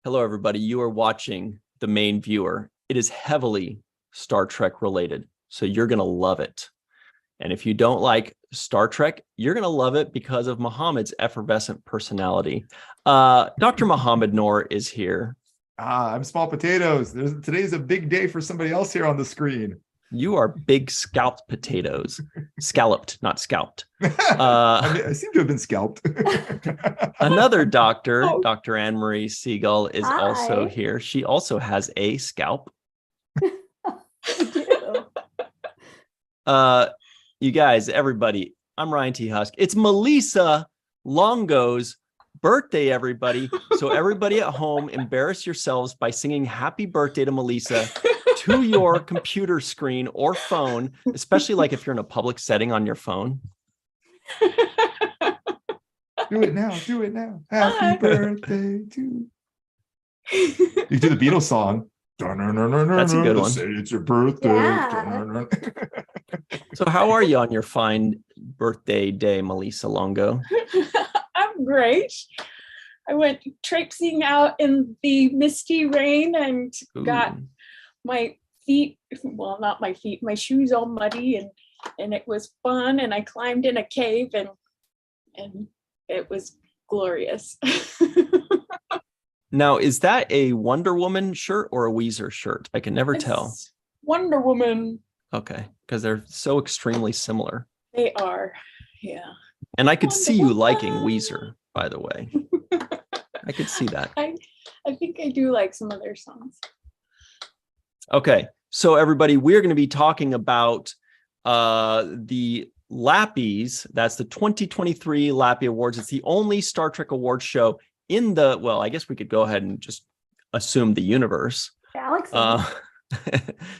Hello, everybody. You are watching The Main Viewer. It is heavily Star Trek related, so you're going to love it. And if you don't like Star Trek, you're going to love it because of Muhammad's effervescent personality. Dr. Muhammad Noor is here. I'm Small Potatoes. Today's a big day for somebody else here on the screen. You are big scalped potatoes. Scalloped, not scalped. I seem to have been scalped. Another doctor, Dr. Anne-Marie Siegel, is Hi. also here. She also has a scalp. You guys, everybody, I'm Ryan T. Husk. It's Melissa Longo's birthday, everybody. So everybody at home, embarrass yourselves by singing happy birthday to Melissa to your computer screen or phone, especially like if you're in a public setting on your phone. Do it now. Do it now. Happy birthday to you. Do the Beatles song. That's a good one. Say it's your birthday. Yeah. So how are you on your fine birthday day, Melissa Longo? I'm great. I went traipsing out in the misty rain and got my feet, well, not my feet, my shoes all muddy, and it was fun. And I climbed in a cave and it was glorious. Now, is that a Wonder Woman shirt or a Weezer shirt? I can never tell. Wonder Woman. Okay, because they're so extremely similar. They are, yeah. And I could see you liking Weezer, by the way. I could see that. I think I do like some of their songs. Okay, so everybody, we're going to be talking about the LLAPys. That's the 2023 LLAPy Awards. It's the only Star Trek awards show in the, well, I guess we could go ahead and just assume the universe. Galaxy.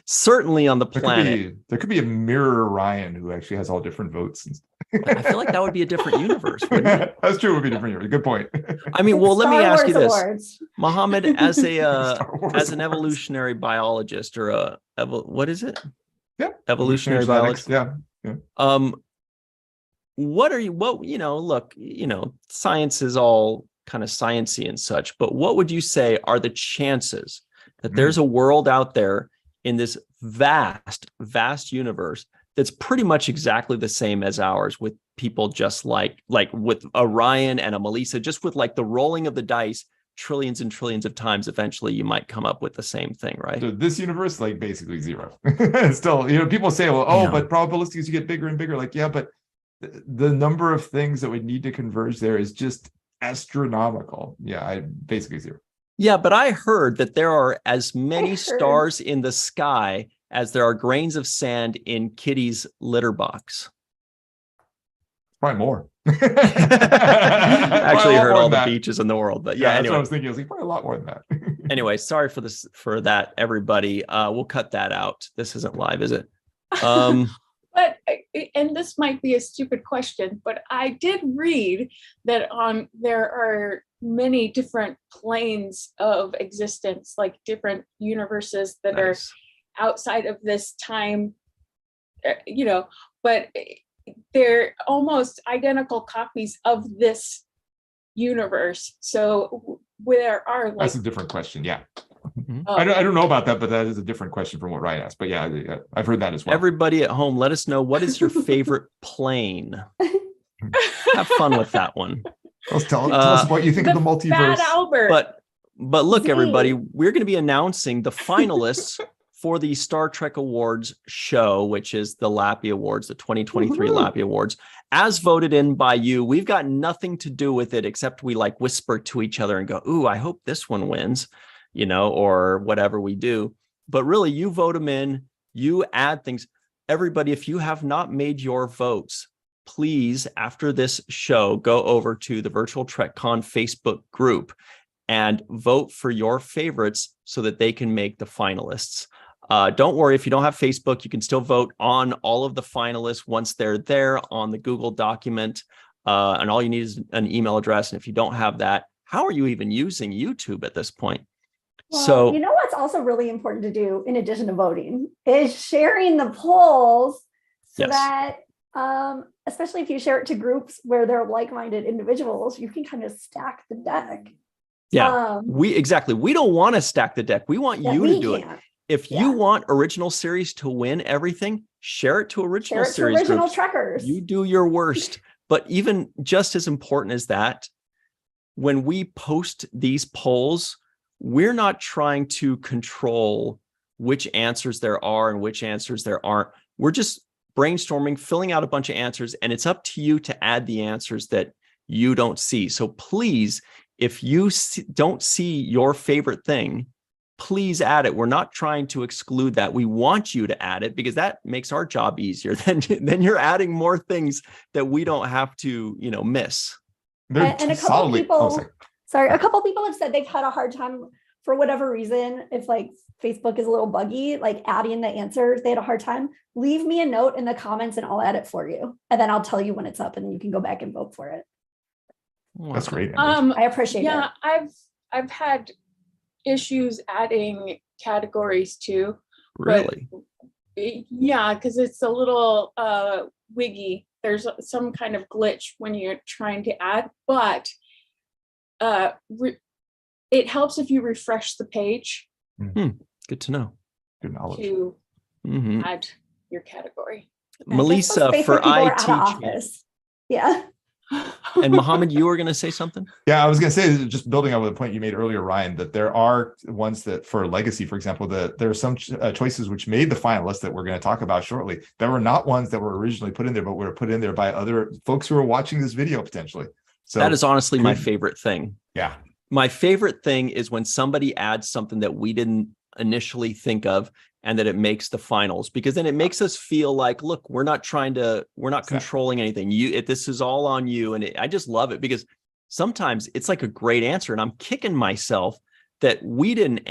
Certainly on the planet. There could be a mirror Ryan who actually has all different votes. I feel like that would be a different universe, wouldn't it? That's true. It would be a different universe. Good point. I mean, well, let me ask you this, Awards. Muhammad, as a as an Awards. evolutionary biologist or what is it? Yeah, evolutionary biologist. Yeah. Look, science is all kind of sciencey and such, but what would you say are the chances that there's a world out there in this vast universe that's pretty much exactly the same as ours, with people just like with a Ryan and a Melissa, just with like the rolling of the dice trillions and trillions of times, eventually you might come up with the same thing, right? So this universe, like basically zero. Still, people say, well, but probabilistic, you get bigger and bigger. Like, yeah, but the number of things that would need to converge there is just astronomical. Yeah, I basically zero. Yeah, but I heard that there are as many stars in the sky as there are grains of sand in Kitty's litter box. Probably more. Actually heard all the beaches in the world, but yeah, that's anyway. what I was thinking. I was like, probably a lot more than that. Anyway, sorry for that, everybody. We'll cut that out. This isn't live, is it? But, and this might be a stupid question, but I did read that there are many different planes of existence, like different universes that are outside of this time, but they're almost identical copies of this universe. So there are like... That's a different question, yeah. Mm-hmm. I don't know about that, but that is a different question from what Ryan asked. But yeah, I've heard that as well. Everybody at home, let us know, what is your favorite plane? Have fun with that one. Tell us what you think of the multiverse. Fat Albert. But look, everybody, we're going to be announcing the finalists for the Star Trek Awards show, which is the LLAPy Awards, the 2023 LLAPy Awards, as voted in by you. We've got nothing to do with it except we like whisper to each other and go, ooh, I hope this one wins, or whatever we do. But really, you vote them in, you add things. Everybody, if you have not made your votes, please, after this show, go over to the Virtual TrekCon Facebook group and vote for your favorites so that they can make the finalists. Don't worry, if you don't have Facebook, you can still vote on all of the finalists once they're there on the Google document. And all you need is an email address. And if you don't have that, how are you even using YouTube at this point? Well, so you know what's also really important to do, in addition to voting, is sharing the polls so that especially if you share it to groups where they're like-minded individuals, you can kind of stack the deck. Yeah, we don't want to stack the deck. We want you to do it. If you want original series to win everything, share it to original series original groups. trekkers. You do your worst. But even just as important as that, when we post these polls, we're not trying to control which answers there are and which answers there aren't. We're just brainstorming, filling out a bunch of answers, and it's up to you to add the answers that you don't see. So please, if you don't see your favorite thing, please add it. We're not trying to exclude that. We want you to add it because that makes our job easier. Then you're adding more things that we don't have to, miss. And a couple people, a couple people have said they've had a hard time for whatever reason. If like Facebook is a little buggy, like adding the answers, they had a hard time. Leave me a note in the comments and I'll add it for you. And then I'll tell you when it's up and you can go back and vote for it. That's great. I appreciate it. Yeah, I've had issues adding categories too. Really? Yeah, because it's a little wiggy. There's some kind of glitch when you're trying to add, but it helps if you refresh the page. Good to know. Good knowledge. To add your category. Melissa, for IT. Yeah. And Mohammed, you were going to say something? Yeah, I was going to say, just building on the point you made earlier, Ryan, that there are ones that for legacy, for example, that there are some choices which made the finalists that we're going to talk about shortly that were not ones that were originally put in there, but were put in there by other folks who are watching this video potentially. So that is honestly my favorite thing. Yeah. My favorite thing is when somebody adds something that we didn't initially think of and that it makes the finals, because then it makes us feel like, look, we're not controlling anything. This is all on you. And I just love it because sometimes it's like a great answer and I'm kicking myself that we didn't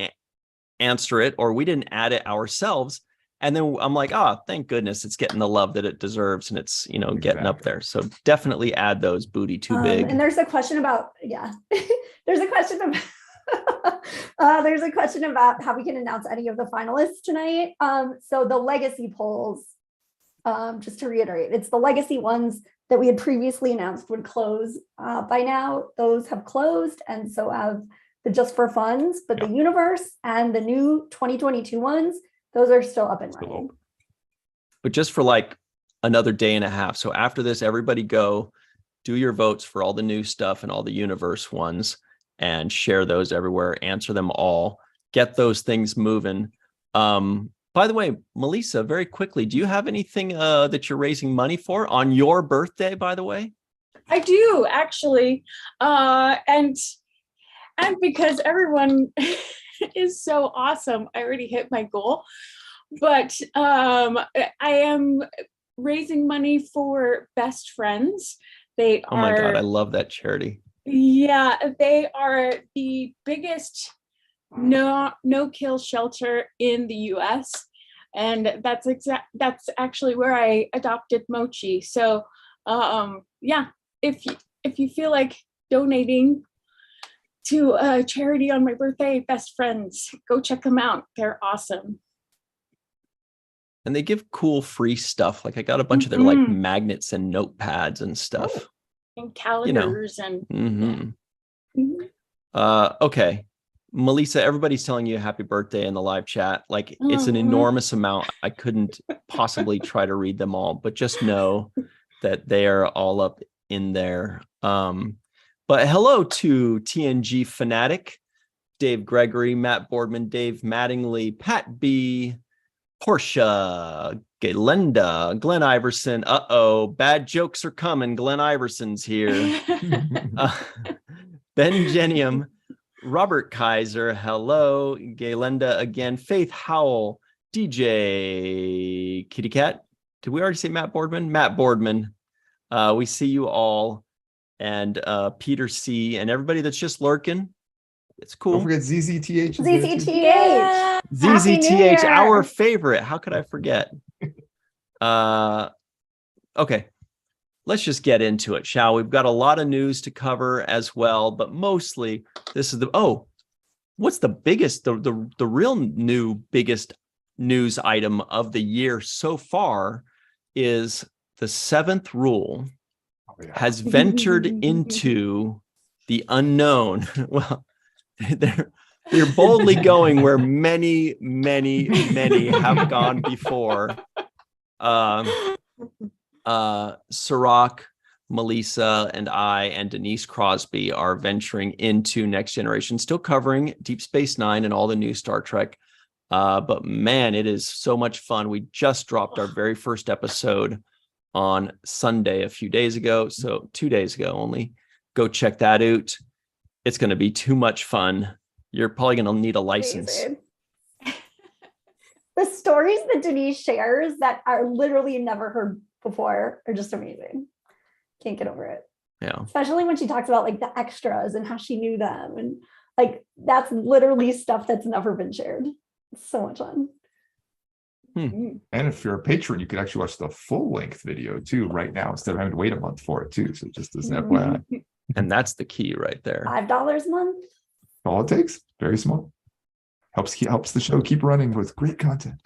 answer it or we didn't add it ourselves. And then I'm like, thank goodness it's getting the love that it deserves and it's, getting up there. So definitely add those. Booty too big. And there's a question about, there's a question about, how we can announce any of the finalists tonight. So the legacy polls, just to reiterate, it's the legacy ones that we had previously announced would close by now. Those have closed, and so have the Just for Funds, but the universe and the new 2022 ones, those are still up and running. But just for like another day and a half. So after this, everybody go do your votes for all the new stuff and all the universe ones and share those everywhere, answer them all, get those things moving. By the way, Melissa, very quickly, do you have anything that you're raising money for on your birthday, by the way? I do, actually. And because everyone is so awesome, I already hit my goal. But I am raising money for Best Friends. Oh my God, I love that charity. Yeah, they are the biggest no-kill shelter in the US. And that's actually where I adopted Mochi. So if you feel like donating to a charity on my birthday, Best Friends, go check them out. They're awesome. And they give cool free stuff. Like I got a bunch of their like magnets and notepads and stuff. And calendars and okay. Melissa, everybody's telling you happy birthday in the live chat. Like it's an enormous amount. I couldn't possibly try to read them all, but just know that they are all up in there. But hello to TNG Fanatic, Dave Gregory, Matt Boardman, Dave Mattingly, Pat B, Portia, Galenda, Glenn Iverson. Bad jokes are coming. Glenn Iverson's here. Ben Genium, Robert Kaiser. Hello, Galenda again. Faith Howell, DJ Kitty Cat. Did we already say Matt Boardman? Matt Boardman. We see you all. And Peter C. and everybody that's just lurking. It's cool. Don't forget ZZTH. ZZTH. ZZTH, our favorite. How could I forget? Okay. Let's just get into it, shall we? We've got a lot of news to cover as well, but mostly this is what's the biggest, the real biggest news item of the year so far is the 7th rule has ventured into the unknown. Well, You're boldly going where many have gone before. Sirach, Melissa, and I, and Denise Crosby are venturing into Next Generation, still covering Deep Space Nine and all the new Star Trek. But man, it is so much fun. We just dropped our very first episode on Sunday a few days ago. So 2 days ago only. Go check that out. It's going to be too much fun. You're probably going to need a license. Amazing. The stories that Denise shares that are literally never heard before are just amazing. Can't get over it. Yeah. Especially when she talks about like the extras and how she knew them. And like, that's literally stuff that's never been shared. It's so much fun. And if you're a patron, you could actually watch the full length video too right now instead of having to wait a month for it too. So just as an FYI. And that's the key right there. $5 a month. All it takes, very small. Helps the show keep running with great content.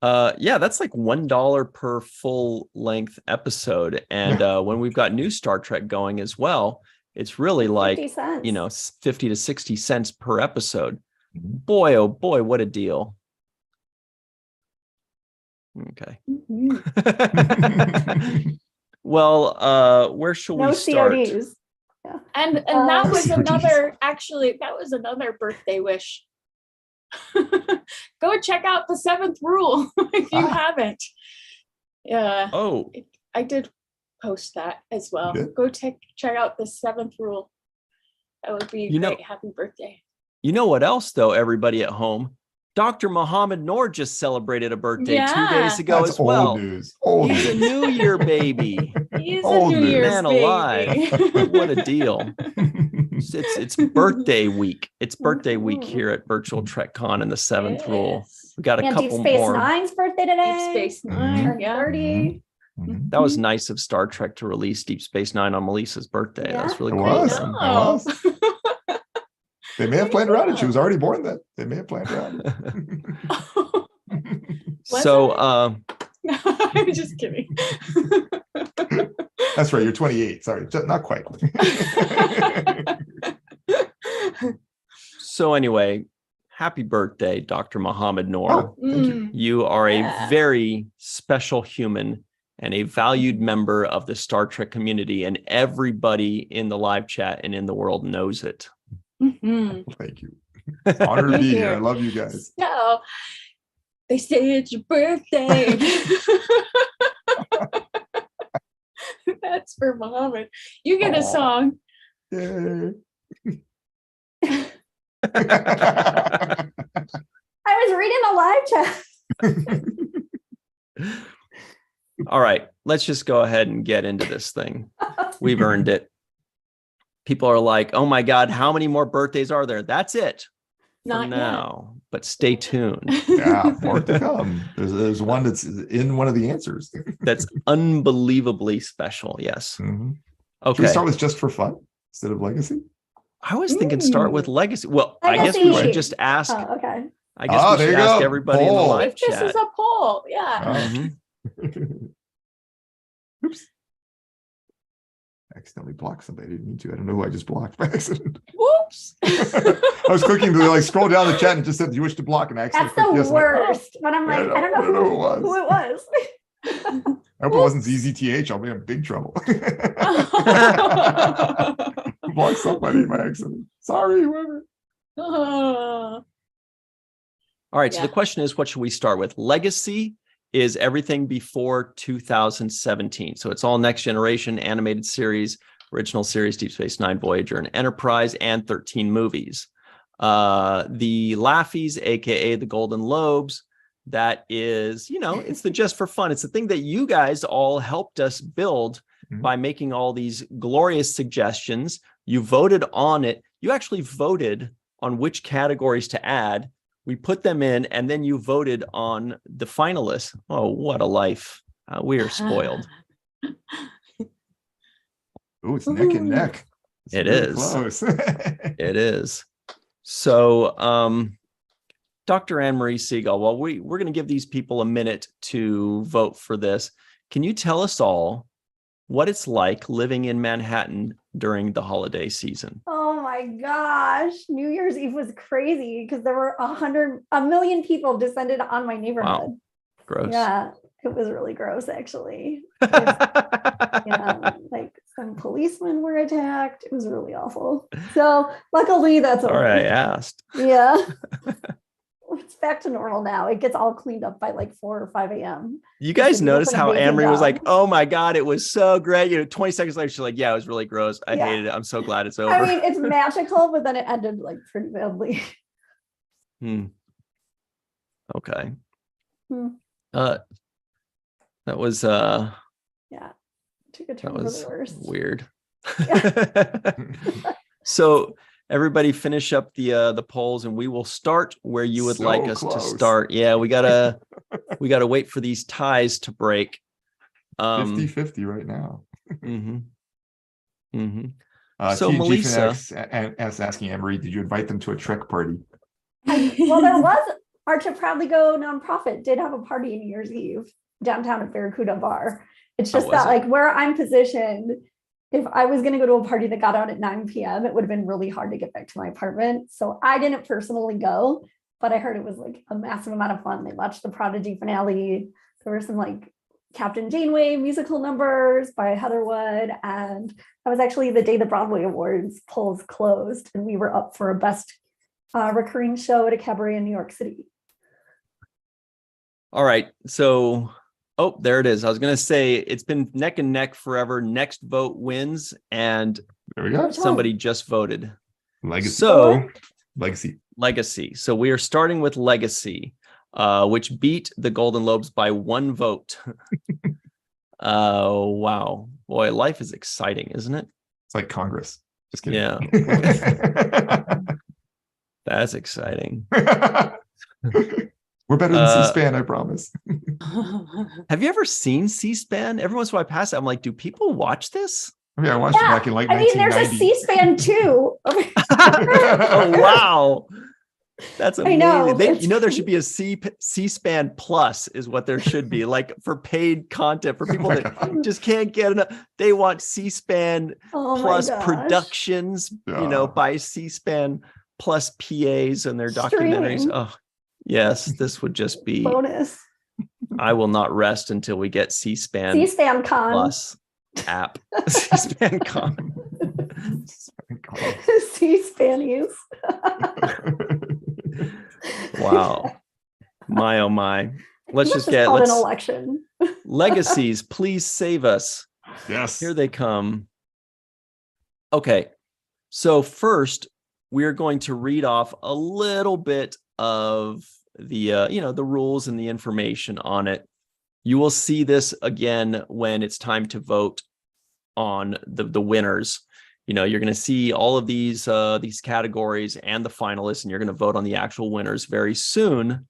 Yeah, that's like $1 per full length episode. And when we've got new Star Trek going as well, it's really like 50 cents. 50 to 60 cents per episode. Boy, oh boy, what a deal. Okay. Well, where shall we start? CODs. Yeah. And that was another birthday wish. Go check out the 7th rule if you haven't. Yeah. Oh, I did post that as well. You did? Go check out the 7th rule. That would be great. Happy birthday. You know what else though, everybody at home? Dr. Muhammad Noor just celebrated a birthday 2 days ago as well. Old news. Old He's a New Year baby. He's Old a New news. Year's Man baby. alive. What a deal. It's birthday week. It's birthday week here at Virtual Trek Con and the 7th rule. We got a And couple Deep Space more. Nine's birthday today. Deep Space Nine. Turned Yeah. 30. That was nice of Star Trek to release Deep Space Nine on Melissa's birthday. Yeah. That's really It cool. was. of them. It was. They may have planned around it. She was already born then. They may have planned around it. So, I'm just kidding. That's right. You're 28. Sorry, not quite. so anyway, happy birthday, Dr. Muhammad Noor. Oh, thank you. You are Yeah. a very special human and a valued member of the Star Trek community, and everybody in the live chat and in the world knows it. Mhm. Thank you. It's an honor to be Thank here. you. I love you guys. So they say it's your birthday. That's for Muhammad. You get a Aw. song. Yay. I was reading the live chat. All right, let's just go ahead and get into this thing. We've earned it. People are like, oh my God, how many more birthdays are there? That's it for Not now, but stay tuned. Yeah, more to come. There's one that's in one of the answers. That's unbelievably special. Yes. Mhm. Should Okay. we start with just for fun instead of legacy? I was thinking start with legacy. Well, I guess we Legacy. should just ask. Oh, okay. I guess Oh, we there should you ask go. everybody in the Poll. live If this chat. is a poll, yeah. Mhm. Oops. Accidentally blocked somebody. I didn't mean to. I don't know who I just blocked by accident. Whoops. I was clicking to like scroll down the chat and it just said, "Do you wish to block?" And I That's accidentally the clicked yes. I'm like, worst. When I'm like, I don't know who it was. who it was. I hope it wasn't ZZTH. I'll be in big trouble. Block somebody by accident. Sorry, whoever. All right. So Yeah. the question is, what should we start with? Legacy is everything before 2017. So it's all Next Generation, animated series, original series, Deep Space Nine, Voyager, and Enterprise, and 13 movies. The Lappies, aka the Golden Lobes, that is, it's the just for fun. It's the thing that you guys all helped us build Mhm. by making all these glorious suggestions. You voted on it. You actually voted on which categories to add. We put them in, and then you voted on the finalists. Oh, what a life. We are spoiled. Oh, it's neck and neck. It's It really is. close. It is. So, Dr. Anne-Marie Siegel, well, we're going to give these people a minute to vote for this. Can you tell us all what it's like living in Manhattan during the holiday season? Oh my gosh. New Year's Eve was crazy because there were 1 million people descended on my neighborhood. Wow. Gross. Yeah, it was really gross, actually. Yeah, like some policemen were attacked. It was really awful. So luckily that's over. All right, I asked. Yeah. It's back to normal now. It gets all cleaned up by like 4 or 5 a.m. You guys It's notice an how amazing Amory was job. like, oh my God, it was so great. 20 seconds later, she's like, yeah, it was really gross. I Yeah. hated it. I'm so glad it's over. I mean, it's magical, but then it ended like pretty badly. Okay. Hmm. That was Yeah. Took a that turn for was the worst. weird. So everybody finish up the polls and we will start where you would like us to start. Yeah, we gotta wait for these ties to break. 50-50 right now. So Melissa is asking Emery, did you invite them to a Trek party? Well, there was our To Proudly Go nonprofit did have a party New Year's Eve downtown at Barracuda Bar. It's just that like where I'm positioned, if I was going to go to a party that got out at 9 p.m., it would have been really hard to get back to my apartment. So I didn't personally go, but I heard it was like a massive amount of fun. They watched the Prodigy finale. There were some like Captain Janeway musical numbers by Heatherwood. And that was actually the day the Broadway Awards polls closed. And we were up for a best recurring show at a cabaret in New York City. All right. So, oh, there it is. I was going to say it's been neck and neck forever. Next vote wins. And there we go. Somebody just voted. Legacy. So, Legacy. So we are starting with Legacy, which beat the Golden Lobes by 1 vote. Wow. Boy, life is exciting, isn't it? It's like Congress. Just kidding. Yeah. That's exciting. We're better than C-SPAN, I promise. Have you ever seen C-SPAN? Every once in a while I pass it, I'm like, do people watch this? I mean, I watched it back in like 1990. There's a C-SPAN too. Oh, wow. That's amazing. I know. There should be a C-SPAN plus is what there should be, like for paid content for people that just can't get enough. They want C-SPAN plus productions, by C-SPAN plus PAs and their documentaries. Oh, yes, this would just be bonus. I will not rest until we get C-SPAN Con plus app. C-SPAN Con. C-SPAN use. Wow. My oh my. Let's just get an election. Legacies, please save us. Yes. Here they come. Okay. So first, we're going to read off a little bit of the the rules and the information on it. You will see this again when it's time to vote on the winners. You're going to see all of these categories and the finalists, and you're going to vote on the actual winners very soon.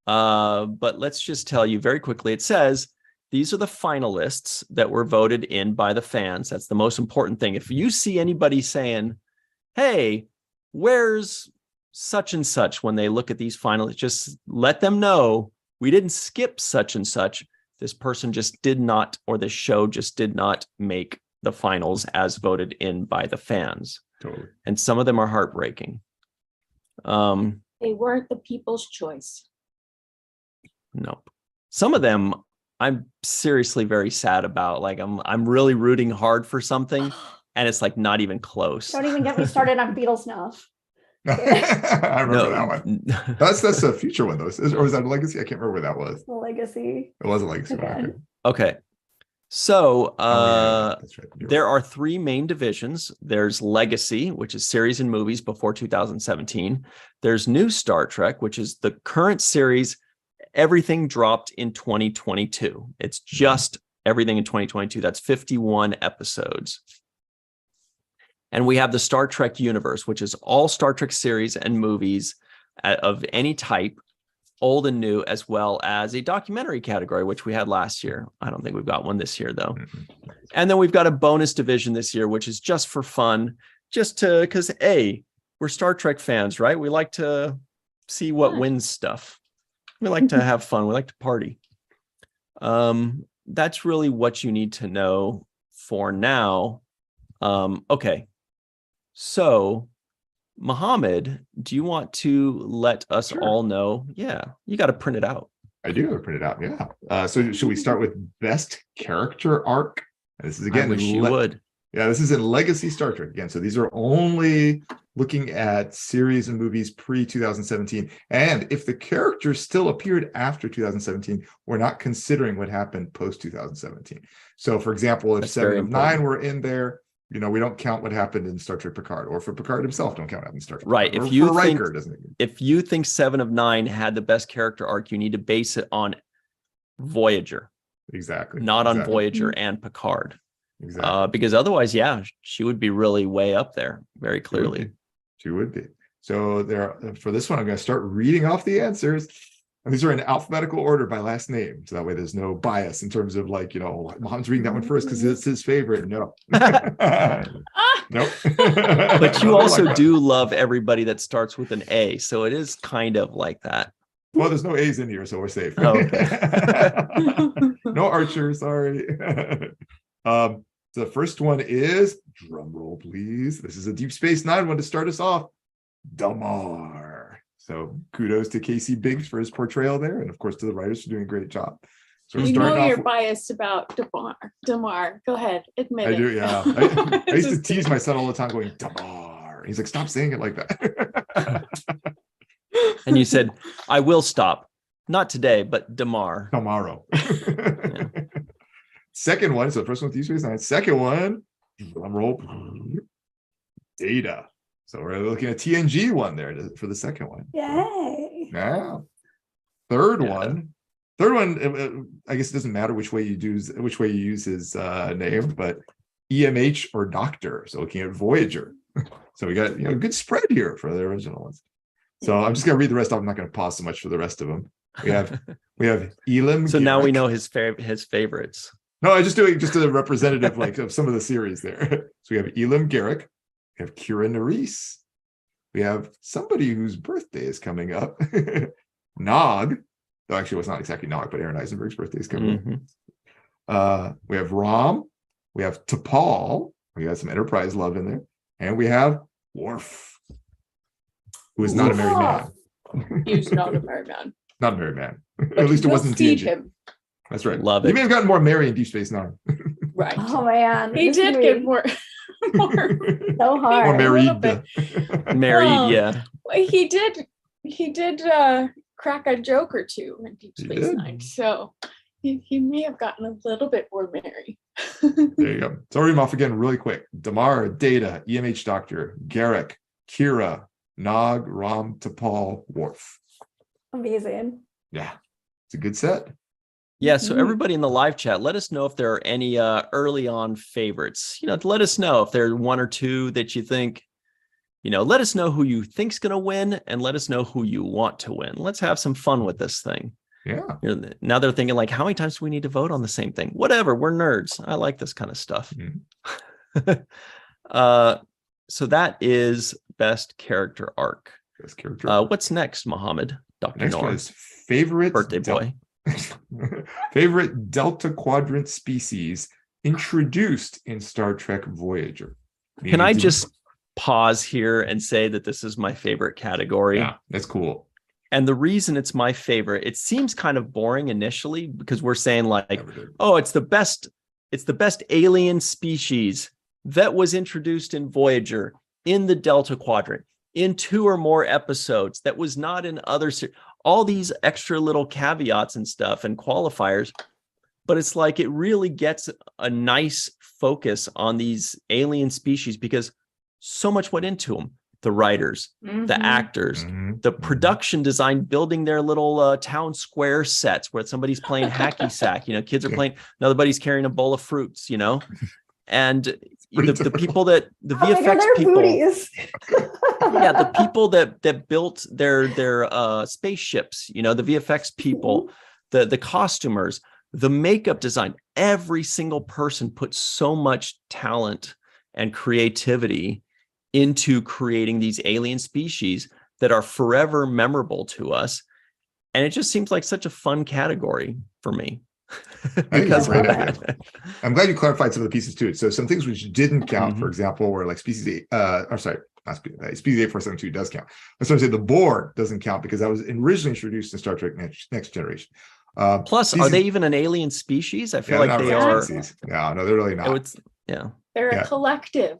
But let's just tell you very quickly. It says these are the finalists that were voted in by the fans. That's the most important thing. If you see anybody saying, hey, where's such and such, when they look at these finalists, just let them know we didn't skip such and such. This person just did not, or this show just did not make the finals as voted in by the fans. Totally. And some of them are heartbreaking. They weren't the people's choice. Nope. Some of them I'm seriously very sad about. Like I'm really rooting hard for something and it's like not even close. Don't even get me started on Beatles snuff. I remember that one. That's a future one though. Or was that a Legacy? I can't remember where that was. Legacy. It was a Legacy. Okay. Okay. So that's right. there are 3 main divisions. There's Legacy, which is series and movies before 2017. There's New Star Trek, which is the current series. Everything dropped in 2022. It's just everything in 2022. That's 51 episodes. And we have the Star Trek universe, which is all Star Trek series and movies of any type, old and new, as well as a documentary category, which we had last year. I don't think we've got one this year, though. And then we've got a bonus division this year, which is just for fun, because, we're Star Trek fans, right? We like to see what wins stuff. We like to have fun. We like to party. That's really what you need to know for now. Okay. So, Mohammed, do you want to let us Sure. all know? Yeah, you got to print it out. I do have it printed out. Yeah. So should we start with best character arc? This is again. I wish you would. Yeah, this is in Legacy Star Trek again. So these are only looking at series and movies pre-2017. And if the characters still appeared after 2017, we're not considering what happened post-2017. So for example, if That's 7 very of important. 9 were in there, we don't count what happened in Star Trek Picard, or for Picard himself, don't count what happened in Star Trek Right. Picard. If you for think Riker, doesn't it? if you think 7 of 9 had the best character arc, you need to base it on Voyager, Exactly. not on Exactly. Voyager and Picard. Exactly. Because otherwise, yeah, she would be really way up there, very clearly. She would be. So for this one, I'm going to start reading off the answers. And these are in alphabetical order by last name. So that way there's no bias in terms of Mohammed's reading that one first because it's his favorite. No. Nope. But you also do love everybody that starts with an A. So it is kind of like that. Well, there's no A's in here, so we're safe. Oh, okay. No Archer, sorry. The first one is, drum roll, please. This is a Deep Space Nine one to start us off. Damar. So kudos to Casey Biggs for his portrayal there, and of course to the writers for doing a great job. So we're You starting know off. you're biased about Damar. Go ahead, admit I it. do, yeah. I used to tease my son all the time, going Damar. He's like, stop saying it like that. And you said, I will stop. Not today, but Damar. Tomorrow. Second one, so the first one with Deep Space Nine. Second one, drum roll, Data. So we're looking at TNG one there for the second one. Yay. Yeah. Third one, I guess it doesn't matter which way you use his name, but EMH or Doctor. So looking at Voyager. So we got a good spread here for the original ones. So I'm just gonna read the rest of them. I'm not gonna pause so much for the rest of them. We have Elam. So now we Garrick. know his favorites. No, I'm just doing a representative of some of the series there. So we have Elam Garrick, we have Kira Nerys, we have somebody whose birthday is coming up, Nog. Though actually, it's not exactly Nog, but Aaron Eisenberg's birthday is coming up. We have Rom, we have T'Pol, we got some Enterprise love in there, and we have Worf, who is not a married man. He's not a married man. Not a married man. But At least it we'll wasn't feed TNG. him. That's right. Love He it. may have gotten more married in Deep Space Nine. Right. Oh man. He this did movie get more. so Or hard. married. bit. Married, Oh. yeah. He did crack a joke or two in Deep He Space did. Nine, so he may have gotten a little bit more merry. There you go. So I'll read them off again really quick. Damar, Data, EMH Doctor, Garrick, Kira, Nog, Rom, T'Pol, Worf. Amazing. Yeah, it's a good set. Yeah, so everybody in the live chat, let us know if there are any early on favorites. Let us know if there's one or two that you think, let us know who you think's going to win and let us know who you want to win. Let's have some fun with this thing. Yeah. Now they're thinking like, how many times do we need to vote on the same thing? Whatever, we're nerds. I like this kind of stuff. So that is best character arc. Best character. What's next, Mohammed? Dr. Next one Noor, is favorite birthday boy. favorite Delta Quadrant species introduced in Star Trek Voyager. Can I just pause here and say that this is my favorite category? Yeah, that's cool. And the reason it's my favorite, it seems kind of boring initially because we're saying like, Never did. oh, it's the best alien species that was introduced in Voyager in the Delta Quadrant in 2 or more episodes that was not in other series. All these extra little caveats and stuff and qualifiers, but it's like it really gets a nice focus on these alien species because so much went into them. The writers, the actors, the production design, building their little town square sets where somebody's playing hacky sack, kids are playing, another buddy's carrying a bowl of fruits, and the people that the Oh my God, VFX they're people, booties. yeah, the people that built their spaceships, the VFX people, the costumers, the makeup design, every single person put so much talent and creativity into creating these alien species that are forever memorable to us. And it just seems like such a fun category for me. think because it's a great of idea. that. I'm glad you clarified some of the pieces too. So some things which didn't count, for Mhm. example, were like species 8, or sorry, not species 8472 does count. I was going to say the Borg doesn't count because that was originally introduced in Star Trek Next Generation. Plus, are they even an alien species? I feel like they are. Species. No, they're really not. Yeah. They're Yeah. a collective.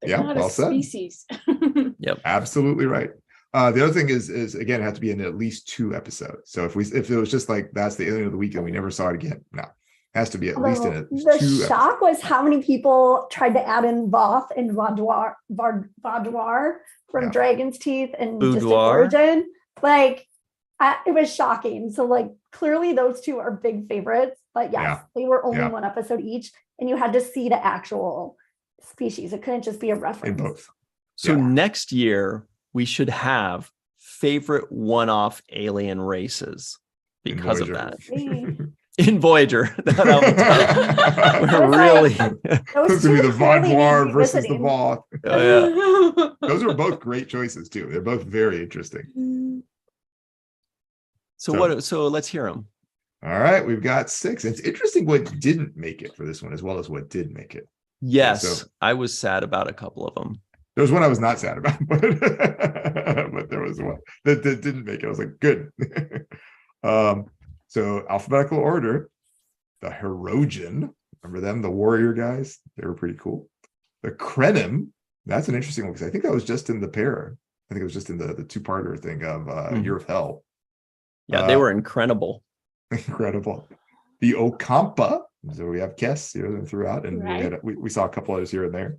They're Yeah, not well a said. species. Yep. Absolutely right. The other thing is again, it had to be in at least 2 episodes. So if it was just like that's the alien of the week and we never saw it again, no, it has to be at least in Although a 2 the shock was how many people tried to add in Voth and Vaudoir from Yeah. Dragon's Teeth and Distant Boudoir. Origin. Like, it was shocking. So, like, clearly those 2 are big favorites. But yes, Yeah. they were only Yeah. 1 episode each, and you had to see the actual species. It couldn't just be a reference. in both. So Yeah. next year we should have favorite one-off alien races In because of Voyager. that. In Voyager, that'll be tough. We're really, Those This 2 would be the clearly need Vaudoir versus the revisiting. Voth. oh yeah. Those are both great choices too. They're both very interesting. So let's hear them. All right, we've got 6. It's interesting what didn't make it for this one as well as what did make it. Yes, so- I was sad about a couple of them. There was one I was not sad about, but there was one that didn't make it. I was like, good. So alphabetical order, the Herogen, remember them, the warrior guys? They were pretty cool. The Krenim, that's an interesting one because I think that was just in the pair. I think it was just in the 2-parter thing of Year of Hell. Yeah, they were incredible. Incredible. The Okampa, so we have Kess throughout, and Right. we saw a couple others here and there.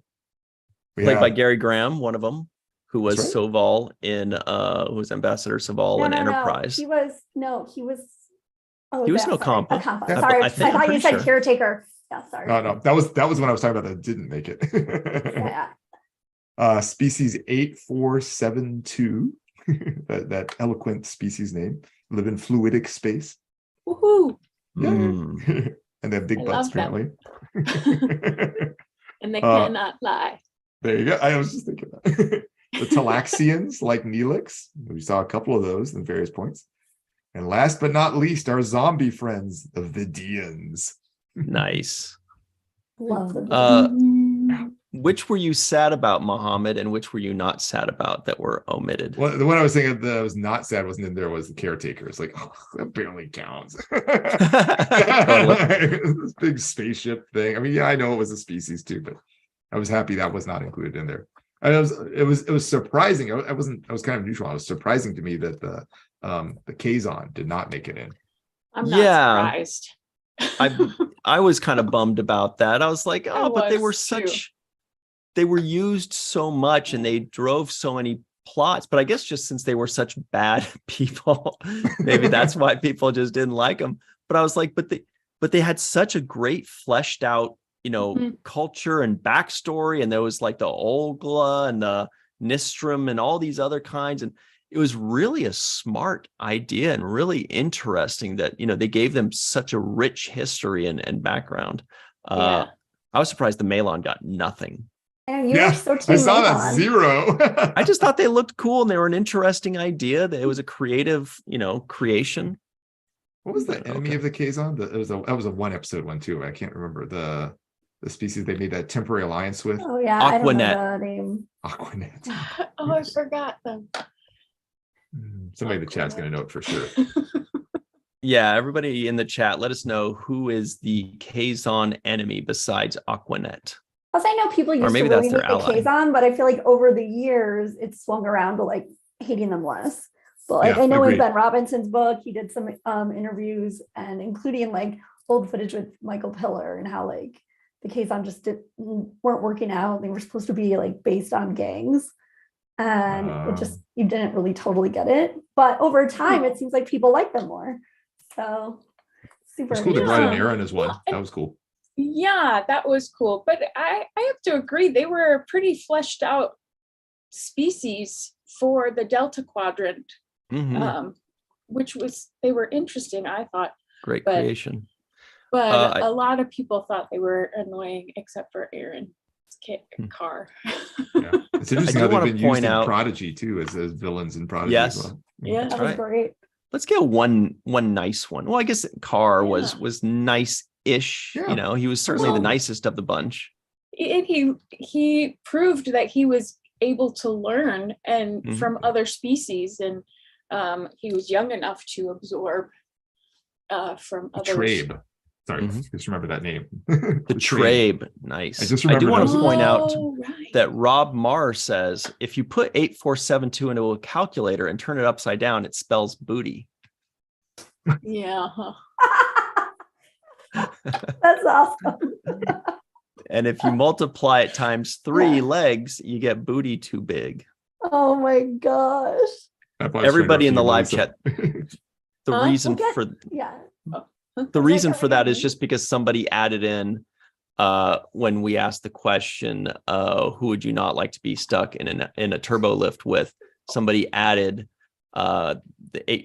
Played by Gary Graham, one of them, who was That's right. Soval in who was Ambassador Soval in Enterprise. He was He was no sorry, Compa. Ocampa. Yeah. Sorry, I I think- I'm thought you pretty said sure. caretaker. Yeah, sorry. No, that was when I was talking about that didn't make it. Yeah. Species 8472, that eloquent species name, live in fluidic space. Woohoo! Mm. And they have big I butts, love them. apparently. And they cannot lie. There you go. I was just thinking that. The Talaxians, like Neelix. We saw a couple of those in various points. And last but not least, our zombie friends, the Vidians. Nice. Love them. Which were you sad about, Muhammad, and which were you not sad about that were omitted? Well, the one I was thinking that was not sad wasn't in there was the caretaker. It's like, oh, that barely counts. This big spaceship thing. I mean, yeah, I know it was a species too, but I was happy that was not included in there. And it was surprising. I was kind of neutral. It was surprising to me that the Kazon did not make it in. I'm not surprised. I was kind of bummed about that. I was like, oh, but they were too. they were used so much and they drove so many plots. But I guess just since they were such bad people, maybe that's why people just didn't like them. But I was like, but they had such a great fleshed out, culture and backstory. And there was like the Olgla and the Nistrum and all these other kinds. And it was really a smart idea and really interesting that, they gave them such a rich history and background. Yeah. I was surprised the Malon got nothing. And you were so I saw that Malon. 0. I just thought they looked cool and they were an interesting idea. That it was a creative, creation. What was the enemy of the Kazon? That was a 1-episode one too. I can't remember the species they made that temporary alliance with. Oh yeah, I don't Aquanet. know the name. Aquanet. Oh, I forgot them. Somebody in the chat's going to know it for sure. Yeah, everybody in the chat, let us know who is the Kazon enemy besides Aquanet. Plus, I know people used to maybe really that's their hate the ally. Kazon, but I feel like over the years it's swung around to like hating them less. But like Yeah, I know in agreed. Ben Robinson's book, he did some interviews and including like old footage with Michael Pillar and how like the Kazon just weren't working out. They were supposed to be like based on gangs. And it just, you didn't really totally get it. But over time, it seems like people like them more. So super. It's cool they brought in Yeah. Aaron as one. Well, That was cool. Yeah, that was cool. But I have to agree, they were a pretty fleshed out species for the Delta Quadrant, Mhm. which they were interesting, I thought. Great but- creation. But a lot of people thought they were annoying, except for Aaron's car. Yeah. It's interesting do how they've wanna been used point in out- Prodigy too, as villains in Prodigy Yes. as well. Yeah. That right. was great. let's get one nice one. Well, I guess Carr was nice-ish. Yeah. He was certainly the nicest of the bunch. And he proved that he was able to learn and from other species, and he was young enough to absorb from others. Trabe. Sorry, just remember that name. The Trabe, nice. I just do remember want to point out right. that Rob Marr says if you put 8472 into a calculator and turn it upside down, it spells booty. Yeah. That's awesome. And if you multiply it times 3 legs, you get booty too big. Oh my gosh. Everybody in the live chat, the reason for the reason for that is just because somebody added in when we asked the question, who would you not like to be stuck in a turbo lift with? Somebody added the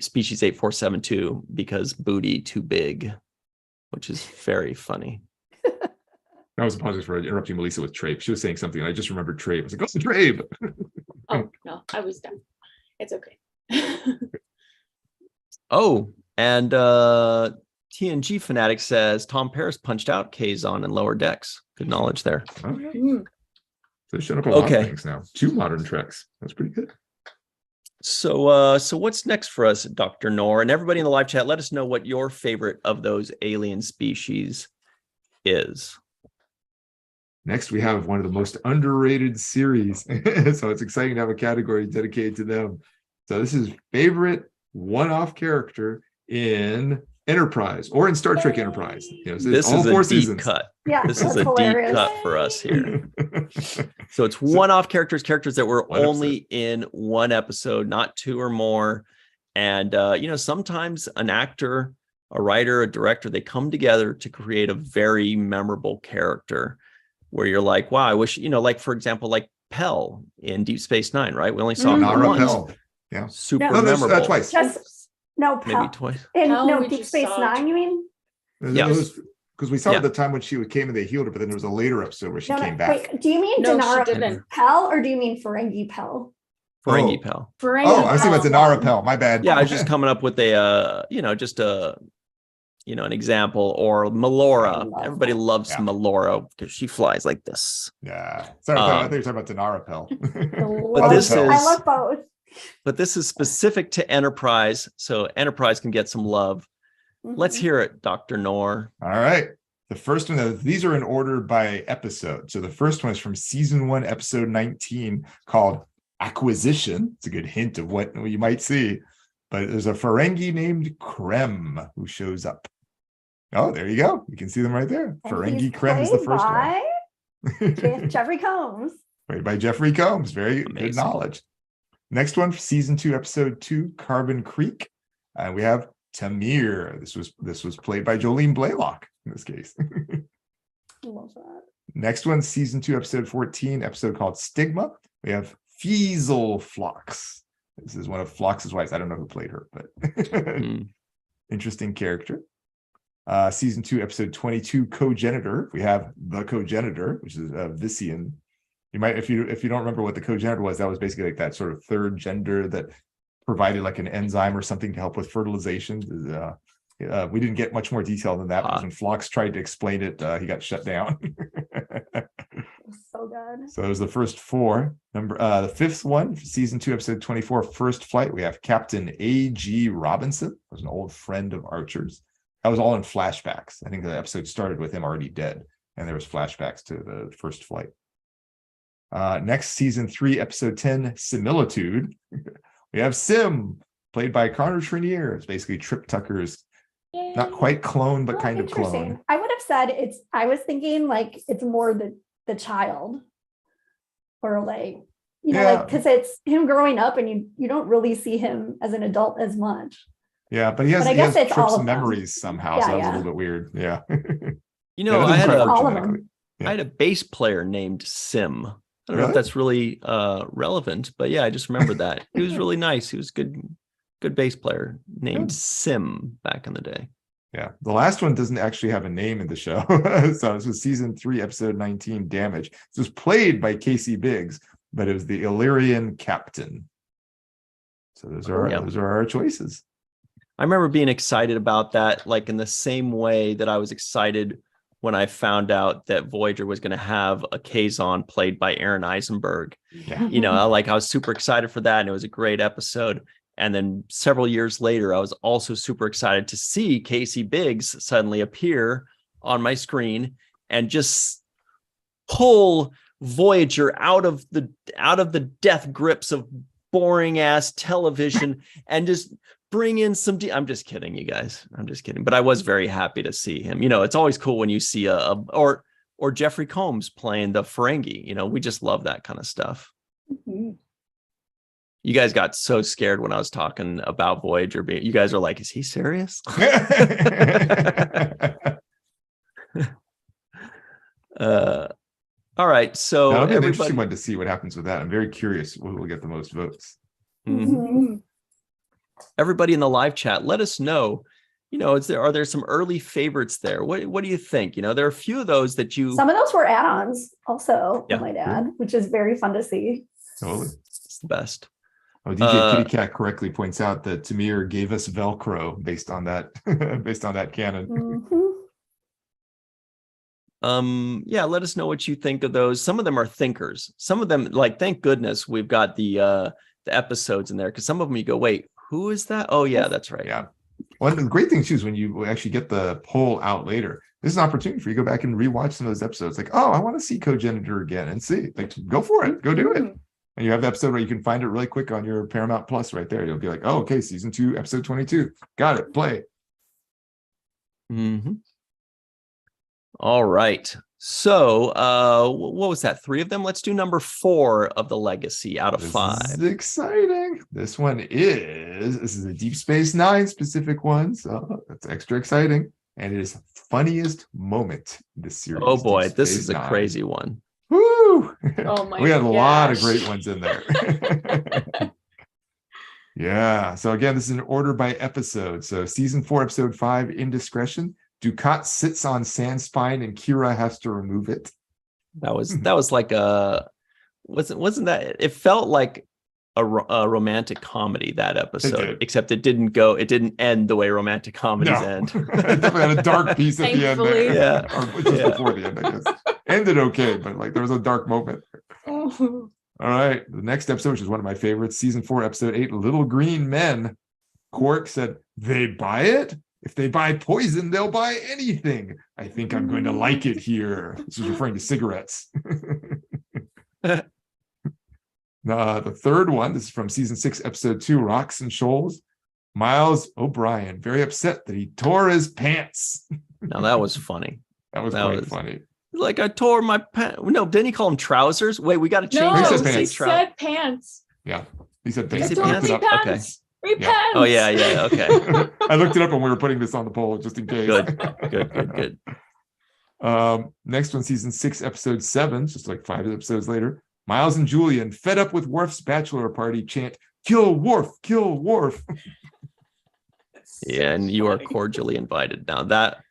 species 8472 because booty too big, which is very funny. I was apologize for interrupting Melissa with Trabe. She was saying something, and I just remembered Trabe. I was like, "Oh, Trabe!" Oh no, I was done. It's okay. Oh, and TNG Fanatic says Tom Paris punched out Kazon in Lower Decks. Good knowledge there. Oh, yeah. So they're showing up a lot of things now. 2 modern treks. That's pretty good. So what's next for us, Dr. Noor? And everybody in the live chat, let us know what your favorite of those alien species is. Next, we have one of the most underrated series. So it's exciting to have a category dedicated to them. So this is favorite one-off character in Enterprise or in Star Trek Enterprise. This is a deep cut. Yeah, this is a deep cut for us here. So it's one-off characters that were only in one episode, not 2 or more. And sometimes an actor, a writer, a director, they come together to create a very memorable character where you're like, wow, I wish, like, for example, like Pell in Deep Space Nine, right? We only saw him Nara once. Pell. Yeah. Super memorable. Twice. Pell. Maybe twice. No, Deep Space Nine, you mean? Yes. Because we saw at the time when she came and they healed her, but then there was a later episode where she came back. Wait, do you mean Dinara Pell or do you mean Ferengi Pell? Ferengi Pell. I was thinking about Dinara Pell. My bad. Yeah, I was just coming up with an example. Or Melora. Everybody loves Melora because she flies like this. Yeah. Sorry, I think you're talking about Dinara Pell. I love both. But this is specific to Enterprise, so Enterprise can get some love. Let's hear it, Dr. Noor. All right. The first one, these are in order by episode. So the first one is from season 1, episode 19, called Acquisition. It's a good hint of what you might see. But there's a Ferengi named Krem who shows up. Oh, there you go. You can see them right there. And Ferengi Krem is the first one. Jeffrey Combs. Played by Jeffrey Combs. Very good knowledge. Next one, season 2, episode 2, Carbon Creek. We have Tamir. This was played by Jolene Blaylock in this case. Love that. Next one, season 2, episode 14, episode called Stigma. We have Fiesel Phlox. This is one of Phlox's wives. I don't know who played her, but interesting character. Season 2, episode 22, Cogenitor. We have the Cogenitor, which is Visian. You might, if you don't remember what the Cogenitor was, that was basically like that sort of third gender that provided like an enzyme or something to help with fertilization. We didn't get much more detail than that because when Phlox tried to explain it, he got shut down. So good. So it was the first 4. The fifth one, season 2, episode 24, First Flight. We have Captain A.G. Robinson. Was an old friend of Archer's. That was all in flashbacks. I think the episode started with him already dead, and there was flashbacks to the First Flight. Next, season 3, episode 10, Similitude. We have Sim, played by Connor Trenier. It's basically Trip Tucker's not quite clone, but kind of clone. I would have said I was thinking like it's more the child, or like, like, because it's him growing up and you don't really see him as an adult as much. Yeah, but he has Trip's memories somehow, so that was a little bit weird. Yeah. I had a bass player named Sim. I don't know if that's really relevant, but yeah, I just remembered that. He was really nice. He was good bass player named Sim back in the day. Yeah. The last one doesn't actually have a name in the show. So this was season 3, episode 19, Damage. This was played by Casey Biggs, but it was the Illyrian Captain. So those are our choices. I remember being excited about that, like in the same way that I was excited when I found out that Voyager was going to have a Kazon played by Aaron Eisenberg. Yeah. I was super excited for that, and it was a great episode. And then several years later, I was also super excited to see Casey Biggs suddenly appear on my screen and just pull Voyager out of the death grips of boring ass television and just bring in some I'm just kidding, you guys. I'm just kidding. But I was very happy to see him. It's always cool when you see or Jeffrey Combs playing the Ferengi. We just love that kind of stuff. Mm-hmm. You guys got so scared when I was talking about Voyager. You guys are like, is he serious? All right. So that'll be an interesting one to see what happens with that. I'm very curious who will get the most votes. Mm-hmm. Everybody in the live chat, let us know. Are there some early favorites there? What do you think? There are a few of those that some of those were add-ons also, Yeah, I might add, which is very fun to see. Totally. It's the best. Oh, DJ Kitty Cat correctly points out that Tamir gave us Velcro based on that canon. Mm-hmm. Yeah, let us know what you think of those. Some of them are thinkers. Some of them, like, thank goodness we've got the episodes in there, because some of them you go, wait, who is that? Oh yeah, that's right. Yeah. One of the great things too is when you actually get the poll out later, this is an opportunity for you to go back and rewatch some of those episodes. Like, oh, I want to see Cogenitor again and see. Like, go for it, go do it. And you have the episode where you can find it really quick on your Paramount Plus right there. You'll be like, oh, okay, season 2, episode 22. Got it. Play. Mm-hmm. All right. So what was that? 3 of them? Let's do number 4 of the Legacy out of 5. This is exciting. This is a Deep Space Nine specific one. So that's extra exciting. And it is funniest moment in this series. Oh boy, this is a crazy one. Woo! Oh my We had a lot of gosh. great ones in there. Yeah. So again, this is an order by episode. So season 4, episode 5, Indiscretion. Dukat sits on Sandspine and Kira has to remove it. That was like wasn't that, it felt like a romantic comedy, that episode, except it didn't end the way romantic comedies end. It definitely had a dark piece at the end there. Yeah. Or just before the end, I guess. Ended okay, but like there was a dark moment. All right. The next episode, which is one of my favorites, season 4, episode 8, Little Green Men. Quark said, they buy it? If they buy poison, they'll buy anything. I think I'm going to like it here. This is referring to cigarettes. The third one, this is from season 6, episode 2, Rocks and Shoals. Miles O'Brien, very upset that he tore his pants. Now that was funny. That was quite funny. Like, I tore my pants. No, didn't he call them trousers? Wait, we got to change. No, He those said to he pants. said pants. Yeah, he said He pants. said I looked pants. it up. Pants. Okay. Repent. Oh yeah, okay. I looked it up when we were putting this on the poll, just in case. Good. Next one, season 6, episode 7, just like 5 episodes later. Miles and Julian, fed up with Worf's bachelor party, chant, "Kill Worf, kill Worf." Yeah, and you are cordially invited. Now that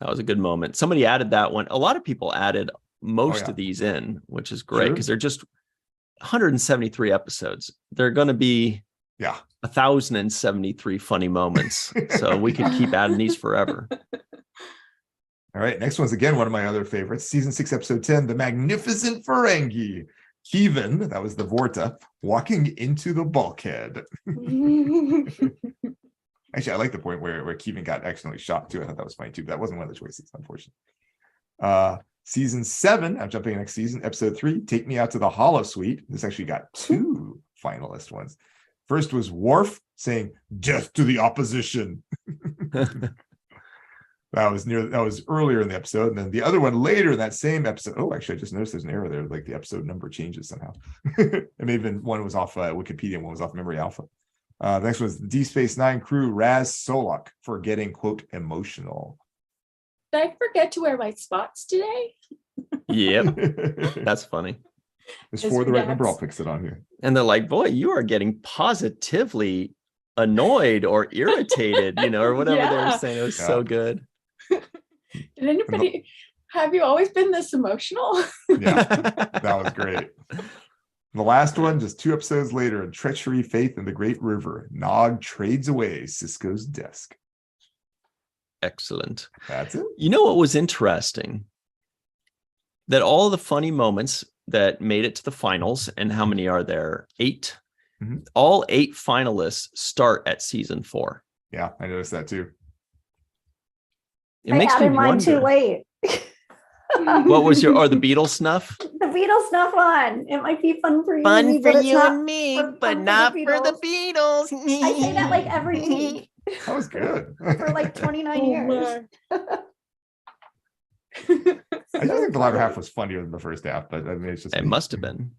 was a good moment. Somebody added that one. A lot of people added most of these in, which is great because they're just 173 episodes. They're going to be 1,073 funny moments. So we could keep adding these forever. All right, next one's again one of my other favorites. Season 6, episode 10, The Magnificent Ferengi. Kevin, that was the Vorta, walking into the bulkhead. Actually, I like the point where Kevin got accidentally shot too. I thought that was funny too, but that wasn't one of the choices, unfortunately. Season 7, I'm jumping next season, episode 3, Take Me Out to the Hollow Suite. This actually got 2 finalist ones. First was Worf saying, "Death to the opposition." That was earlier in the episode. And then the other one later in that same episode. Oh, actually, I just noticed there's an error there. Like the episode number changes somehow. It may have been one was off Wikipedia and one was off Memory Alpha. The next was Deep Space Nine crew Raz Solok for getting, quote, emotional. Did I forget to wear my spots today? Yep. That's funny. There's 4 the right number. I'll fix it on here. And they're like, boy, you are getting positively annoyed or irritated, or whatever they were saying. It was so good. Did anybody have you always been this emotional? Yeah, that was great. The last one, just 2 episodes later, in Treachery, Faith, and the Great River, Nog trades away Cisco's desk. Excellent. That's it. You know what was interesting? That all the funny moments that made it to the finals, and how many are there? 8. Mhm. All 8 finalists start at season 4. Yeah, I noticed that too. It I makes me added mine too wonder. late. What was your, or the Beatles snuff? The Beatles snuff one. It might be fun for you, Fun and me, for but it's you not and me, fun but for not the for the Beatles. Beatles. I say that like every week That was good. for like 29 years. I just think the latter half was funnier than the first half, but I mean, it's just It me. must have been.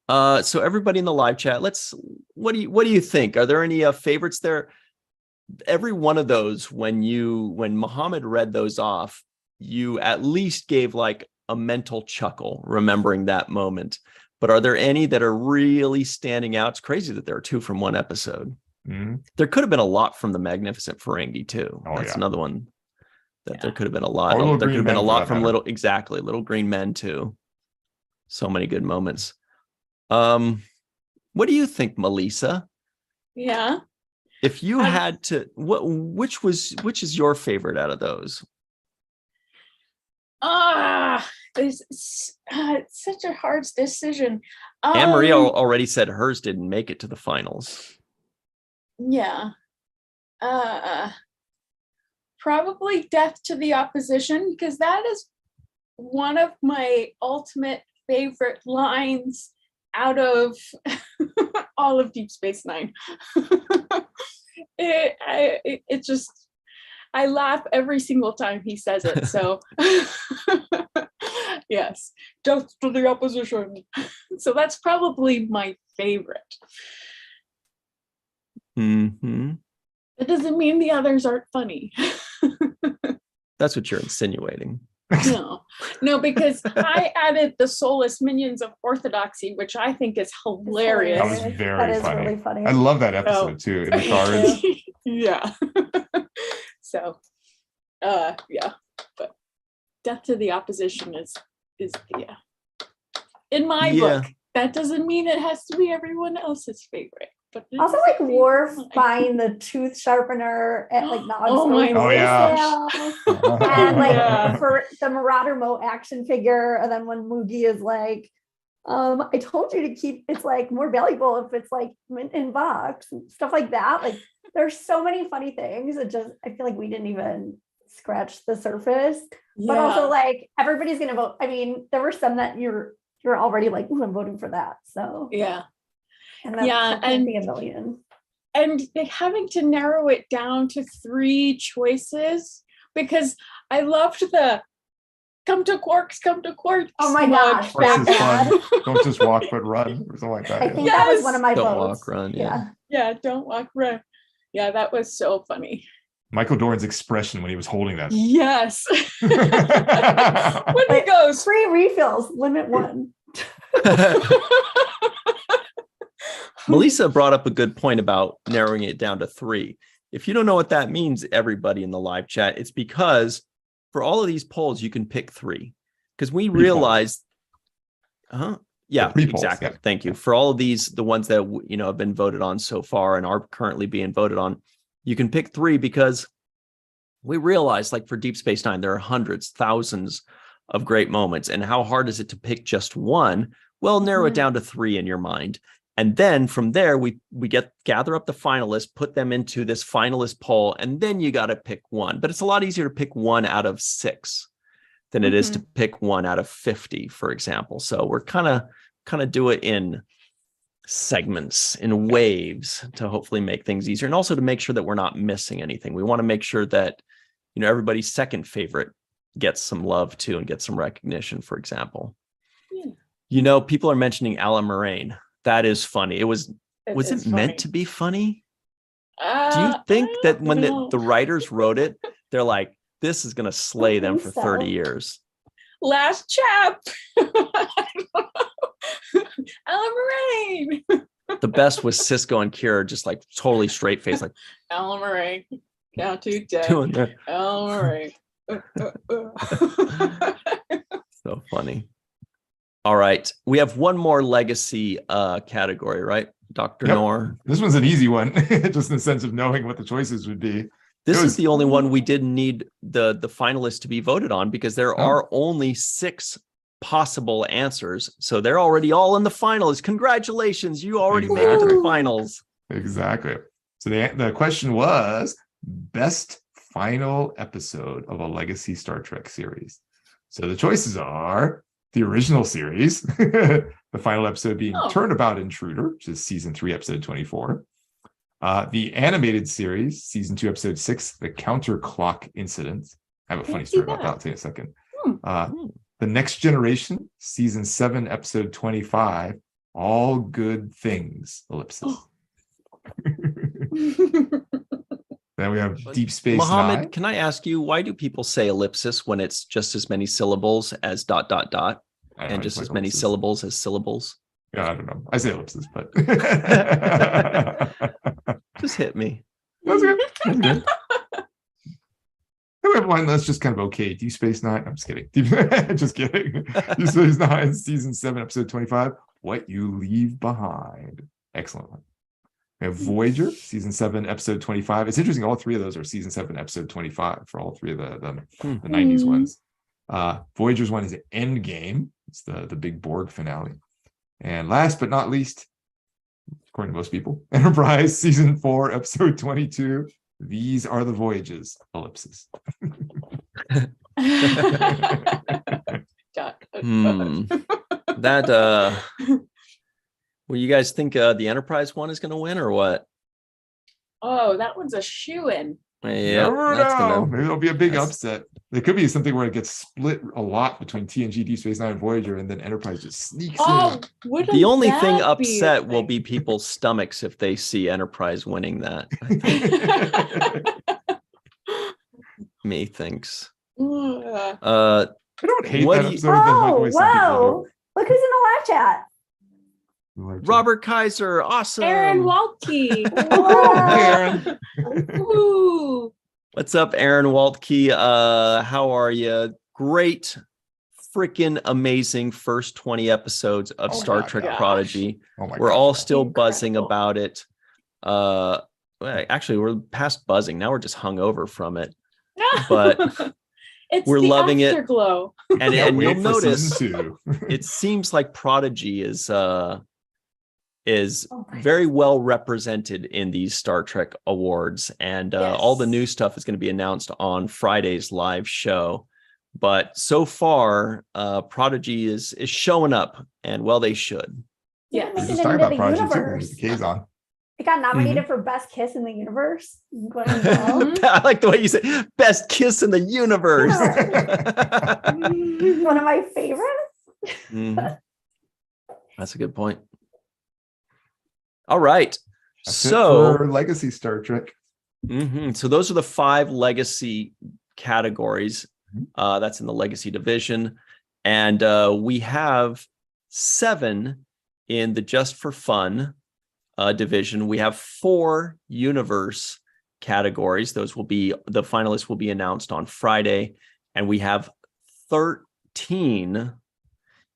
So everybody in the live chat, what do you think? Are there any favorites there? Every one of those, when Muhammad read those off, you at least gave like a mental chuckle remembering that moment. But are there any that are really standing out? It's crazy that there are 2 from one episode. Mhm. There could have been a lot from the Magnificent Ferengi too. Oh, That's yeah. another one that there Yeah. could have been a lot. Or Little There could Green have been a Men, for lot that from matter. Little Green Men too. So many good moments. What do you think, Melissa? Yeah. If you had to, which is your favorite out of those? It's such a hard decision. Anne Marie already said hers didn't make it to the finals. Yeah. Probably Death to the Opposition, because that is one of my ultimate favorite lines out of all of Deep Space Nine. It just, I laugh every single time he says it. So yes, Death to the Opposition. So that's probably my favorite. Mm-hmm. That doesn't mean the others aren't funny. That's what you're insinuating. No, because I added the soulless minions of orthodoxy, which I think is hilarious. That was very That is funny. really funny. I love that episode too, in the cards. Yeah. So, yeah, but Death to the Opposition is yeah. In my book, that doesn't mean it has to be everyone else's favorite. But Also, like Worf buying the tooth sharpener at like Nog's Oh, yeah. sale. And like Yeah. for the Marauder Mo action figure, and then when Moogie is like, I told you to keep, it's like more valuable if it's like in box and stuff like that. Like there's so many funny things. It just, I feel like we didn't even scratch the surface. But also like everybody's gonna vote. I mean, there were some that you're already like, ooh, I'm voting for that. So yeah. and that's can't be a million. And having to narrow it down to 3 choices, because I loved the come to Quarks. Oh my gosh, Quarks is fun. Don't just walk but run, or something like that. I think that was one of my Don't votes. walk, run. Yeah, don't walk, run. Yeah, that was so funny. Michael Dorn's expression when he was holding that. Yes. When he goes, free refills, limit 1. Melissa brought up a good point about narrowing it down to 3. If you don't know what that means, everybody in the live chat, it's because for all of these polls, you can pick 3. Because we realized, yeah, exactly. Yeah. Thank you. For all of these, the ones that have been voted on so far and are currently being voted on, you can pick 3 because we realized, like for Deep Space Nine, there are hundreds, thousands of great moments. And how hard is it to pick just one? Well, narrow it down to 3 in your mind. And then from there, we gather up the finalists, put them into this finalist poll, and then you got to pick one. But it's a lot easier to pick 1 out of 6 than it is to pick 1 out of 50, for example. So we're kind of do it in segments, in waves, to hopefully make things easier, and also to make sure that we're not missing anything. We want to make sure that everybody's second favorite gets some love too and gets some recognition, for example. People are mentioning Alan Moraine. That is funny. Was it meant to be funny? Do you think that when the writers wrote it, they're like, this is going to slay them for 30 years? Last chap. Alan Moraine. The best was Cisco and Kira just like totally straight face, like Alan Moraine. Count to 10. Alan Moraine. So funny. All right. We have one more legacy category, right? Dr. Yep. Noor. This one's an easy one, just in the sense of knowing what the choices would be. This is the only one we didn't need the finalists to be voted on because there are only 6 possible answers. So they're already all in the finals. Congratulations. You already made it to the finals. Exactly. So the question was best final episode of a legacy Star Trek series. So the choices are the original series, the final episode being Turnabout Intruder, which is season 3, episode 24. The animated series, season 2, episode 6, The Counterclock Incident. I have a funny story about that. I'll tell you in a second. The Next Generation, season 7, episode 25, All Good Things, ellipsis. Then we have Deep Space Mohammed, Nine. can I ask you, why do people say ellipsis when it's just as many syllables as ... and just as many syllables as syllables? Yeah, I don't know. I say ellipsis, but just hit me. That's good. That's good. We have one that's just kind of okay. Deep Space Nine. I'm just kidding. Just kidding. Deep Space Nine, season 7, episode 25. What You Leave Behind. Excellent one. We have Voyager, season 7, episode 25. It's interesting. All 3 of those are season 7, episode 25 for all 3 of the 90s ones. Voyager's one is Endgame. It's the big Borg finale. And last but not least, according to most people, Enterprise, season 4, episode 22. These Are the Voyages, ellipsis. That well, you guys think the Enterprise one is going to win or what? Oh, that one's a shoo-in. Yeah, maybe it'll be a big upset. There could be something where it gets split a lot between TNG, Deep Space Nine, and Voyager, and then Enterprise just sneaks in. The only thing upset will be people's stomachs if they see Enterprise winning that. Methinks. I don't hate what that episode. Whoa! Look who's in the live chat. Robert Kaiser, awesome. Aaron Waltke. Aaron. What's up, Aaron Waltke? How are you? Great, freaking amazing first 20 episodes of Star Trek Prodigy. We're all still buzzing about it. Actually, we're past buzzing. Now we're just hungover from it. But we're loving it. And you'll notice it seems like Prodigy is very well represented in these Star Trek awards, and all the new stuff is going to be announced on Friday's live show. But so far, Prodigy is showing up, and well, they should. Yeah, just talking about Prodigy too. The K's on. It got nominated for Best Kiss in the Universe. I like the way you say Best Kiss in the Universe. One of my favorites. That's a good point. All right. That's for legacy Star Trek. So those are the 5 legacy categories. That's in the legacy division. And we have 7 in the Just for Fun division. We have 4 universe categories. Those will be, the finalists will be announced on Friday. And we have 13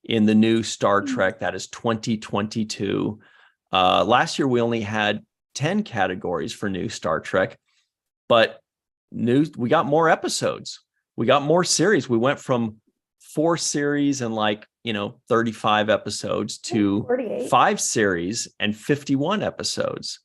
in the new Star Trek. That is 2022. Last year, we only had 10 categories for new Star Trek, but we got more episodes. We got more series. We went from 4 series and 35 episodes to 48. 5 series and 51 episodes.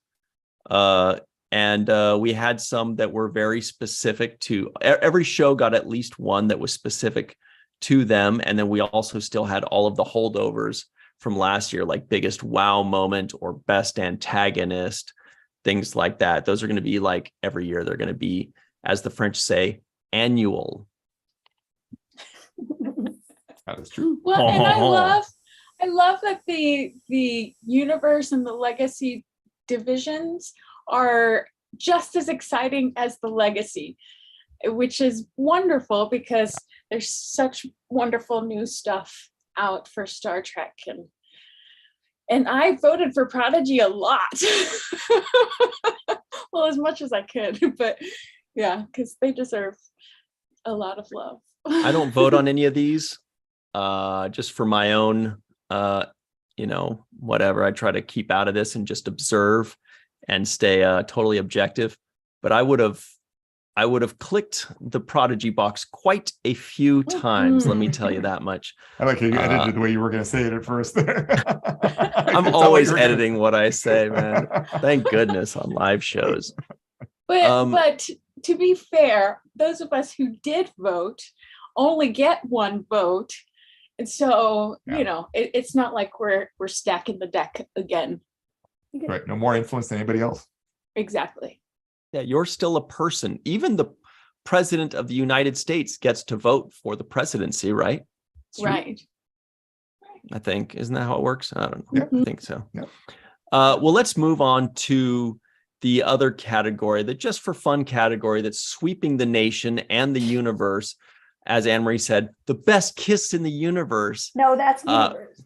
And we had some that were very specific to every show got at least one that was specific to them. And then we also still had all of the holdovers from last year, like biggest wow moment or best antagonist, things like that. Those are going to be like every year. They're going to be, as the French say, annual. That is true. Well, and I love that the universe and the legacy divisions are just as exciting as the legacy, which is wonderful because there's such wonderful new stuff out for Star Trek, and I voted for Prodigy a lot. Well, as much as I could, but yeah, because they deserve a lot of love. I don't vote on any of these, just for my own, whatever. I try to keep out of this and just observe and stay totally objective. But I would have clicked the Prodigy box quite a few times. Let me tell you that much. I like how you edited the way you were going to say it at first. I'm always editing what I say, man. Thank goodness on live shows. But to be fair, those of us who did vote only get one vote. And so, it's not like we're stacking the deck again. Right. No more influence than anybody else. Exactly. Yeah, you're still a person. Even the president of the United States gets to vote for the presidency, right? Right. I think. Isn't that how it works? I don't know. Yeah. I think so. Yeah. Well, let's move on to the other category, the just for fun category that's sweeping the nation and the universe. As Anne-Marie said, the best kiss in the universe. No, that's universe.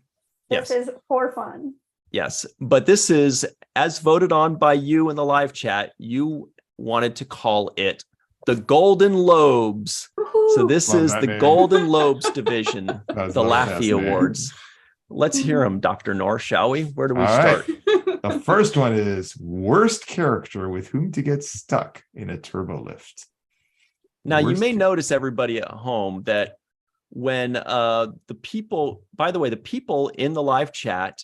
Yes. This is for fun. Yes, but this is, as voted on by you in the live chat, you wanted to call it the Golden Lobes. Woohoo. So this Love is that the name. Golden Lobes division, the LLAPy fascinating. Awards. Let's hear them, Dr. Norr, shall we? Where do we All start? right. The first one is worst character with whom to get stuck in a turbo lift. Now, you Worst may notice, everybody at home, that when the people in the live chat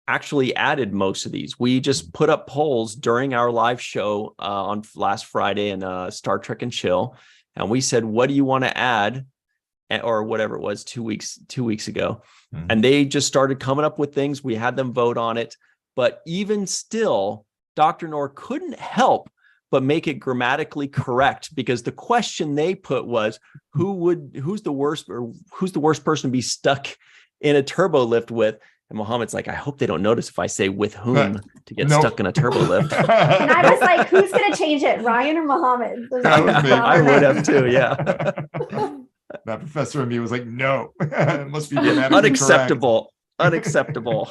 actually added most of these. We just put up polls during our live show on last Friday in Star Trek and Chill. And we said, what do you want to add? Or whatever it was 2 weeks ago. Mm-hmm. And they just started coming up with things. We had them vote on it. But even still, Dr. Norr couldn't help but make it grammatically correct, because the question they put was, who's the worst person to be stuck in a turbo lift with? And Mohammed's like, I hope they don't notice if I say with whom to get stuck in a turbo lift. And I was like, who's going to change it, Ryan or Mohammed? I would have too, yeah. That professor and me was like, no, it must be grammatically unacceptable. Unacceptable.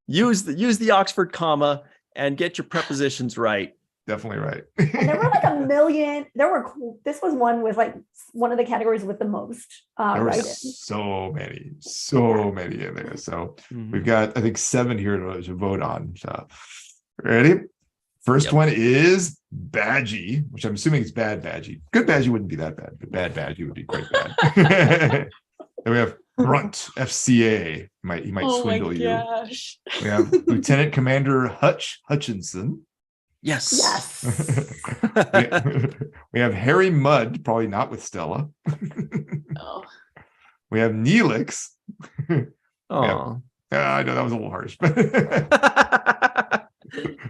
Use the Oxford comma and get your prepositions right. Definitely right. And there were like a million. This was one with like one of the categories with the most. There were so many in there. So we've got, I think, 7 here to vote on. So ready? First one is Badgie, which I'm assuming is bad Badgie. Good Badgie wouldn't be that bad, but bad Badgie would be quite bad. Then we have Grunt FCA. He might swindle you. Gosh. We have Lieutenant Commander Hutchinson. Yes. We have Harry Mudd, probably not with Stella. Oh. We have Neelix. Oh. I know that was a little harsh, but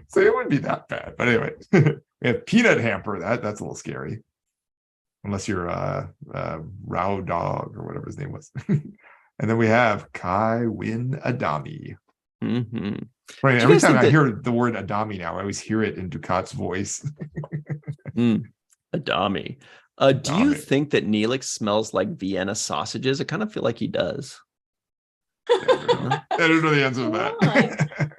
so it wouldn't be that bad. But anyway, we have Peanut Hamper. That's a little scary, unless you're Rao Dog or whatever his name was. And then we have Kai Win Adami. Mm-hmm. Right. Every time I hear the word Adami now, I always hear it in Ducat's voice. Adami. Do you think that Neelix smells like Vienna sausages? I kind of feel like he does. I don't know the answer to that.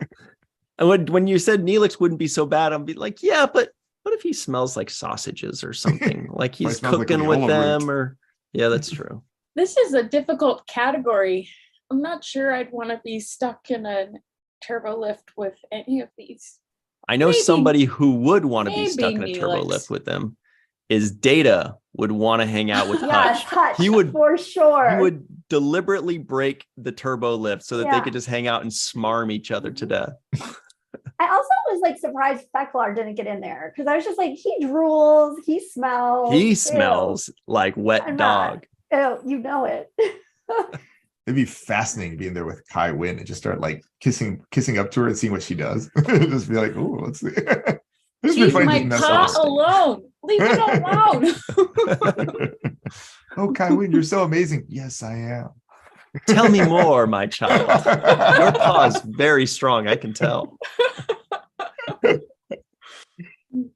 And when you said Neelix wouldn't be so bad, I'd be like, yeah, but what if he smells like sausages or something? Like he's cooking like with them, or yeah, that's true. This is a difficult category. I'm not sure I'd want to be stuck in a turbo lift with any of these. I know somebody who would want to be stuck in a turbo lift with them. Is Data would want to hang out with Hutch. Hutch. He would, for sure. He would deliberately break the turbo lift so that they could just hang out and smarm each other to death. I also was like surprised Feklar didn't get in there, because I was just like, he drools, he smells. He smells like wet dog. Oh, you know it. It'd be fascinating being there with Kai Wynn and just start like kissing up to her and seeing what she does. Just be like, oh, let's see. Leave my paw alone. Leave it alone. Oh, Kai Wynn, you're so amazing. Yes, I am. Tell me more, my child. Your paw is very strong, I can tell.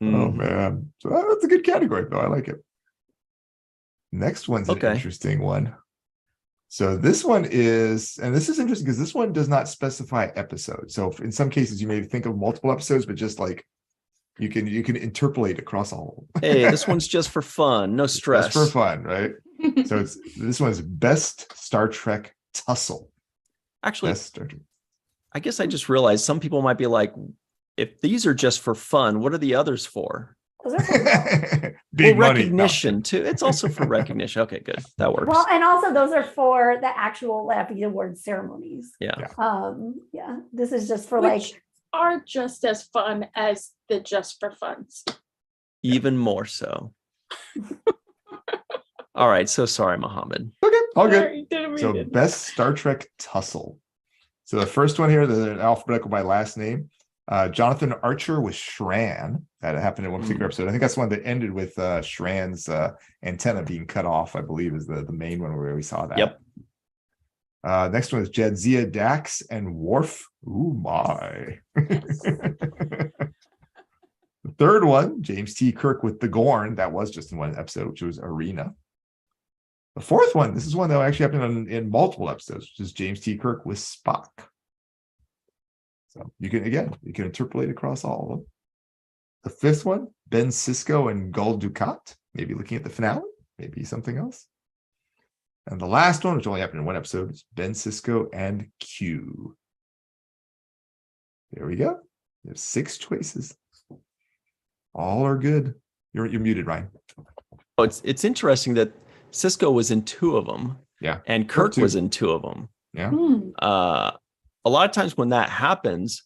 Oh man, so that's a good category though. I like it. Next one's an interesting one. So this one is, and this is interesting because this one does not specify episodes. So in some cases you may think of multiple episodes, but just like you can interpolate across all. Hey, this one's just for fun, no stress. Just for fun, right? So this one's best Star Trek tussle. Actually, Best Star Trek. I guess I just realized some people might be like, if these are just for fun, what are the others for? Those are for Big money. Recognition too. It's also for recognition. Okay, good. That works. well, and also those are for the actual LLAPy Awards ceremonies. Yeah. Yeah. This is just for Which are just as fun as the just for funs. Even more so. All right. So sorry, Mohammed. Okay, all good. Sorry, didn't mean So it. best Star Trek tussle. So the first one here, the alphabetical by last name. Jonathan Archer with Shran. That happened in one particular episode. I think that's the one that ended with Shran's antenna being cut off, I believe, is the main one where we saw that. Yep. Next one is Jadzia Dax and Worf. Ooh, my. The third one, James T. Kirk with the Gorn. That was just in one episode, which was Arena. The fourth one, this is one that actually happened in multiple episodes, which is James T. Kirk with Spock. So you can interpolate across all of them. The fifth one, Ben Sisko and Gul Dukat. Maybe looking at the finale, maybe something else. And the last one, which only happened in one episode, is Ben Sisko and Q. There we go. There's 6 choices. All are good. You're muted, Ryan. Oh, it's interesting that Cisco was in 2 of them. Yeah. And Kirk too. was in 2 of them. Yeah. A lot of times when that happens,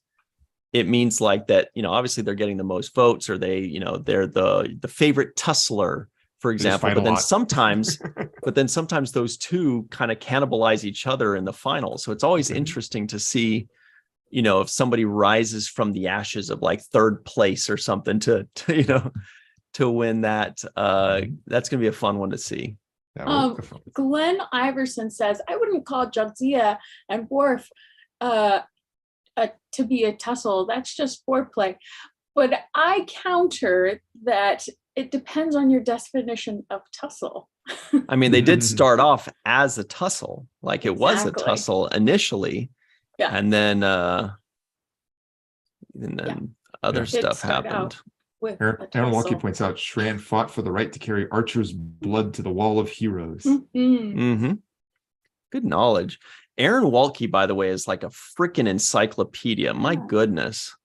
it means like that, obviously they're getting the most votes, or they're the favorite tussler, for example. fight a lot. But then sometimes those 2 kind of cannibalize each other in the final. So it's always interesting to see, if somebody rises from the ashes of like 3rd place or something to win that. That's going to be a fun one to see. Glenn Iverson says, I wouldn't call Jadzia and Worf to be a tussle. That's just foreplay. But I counter that it depends on your definition of tussle. I mean, they did start off as a tussle, like it was a Exactly. tussle initially, Yeah. and then Yeah. other It did stuff start happened. out with a Aaron tussle. Walkie points out Shran fought for the right to carry Archer's blood to the wall of heroes. Mm-hmm. Good knowledge. Aaron Walkie, by the way, is like a freaking encyclopedia. My goodness.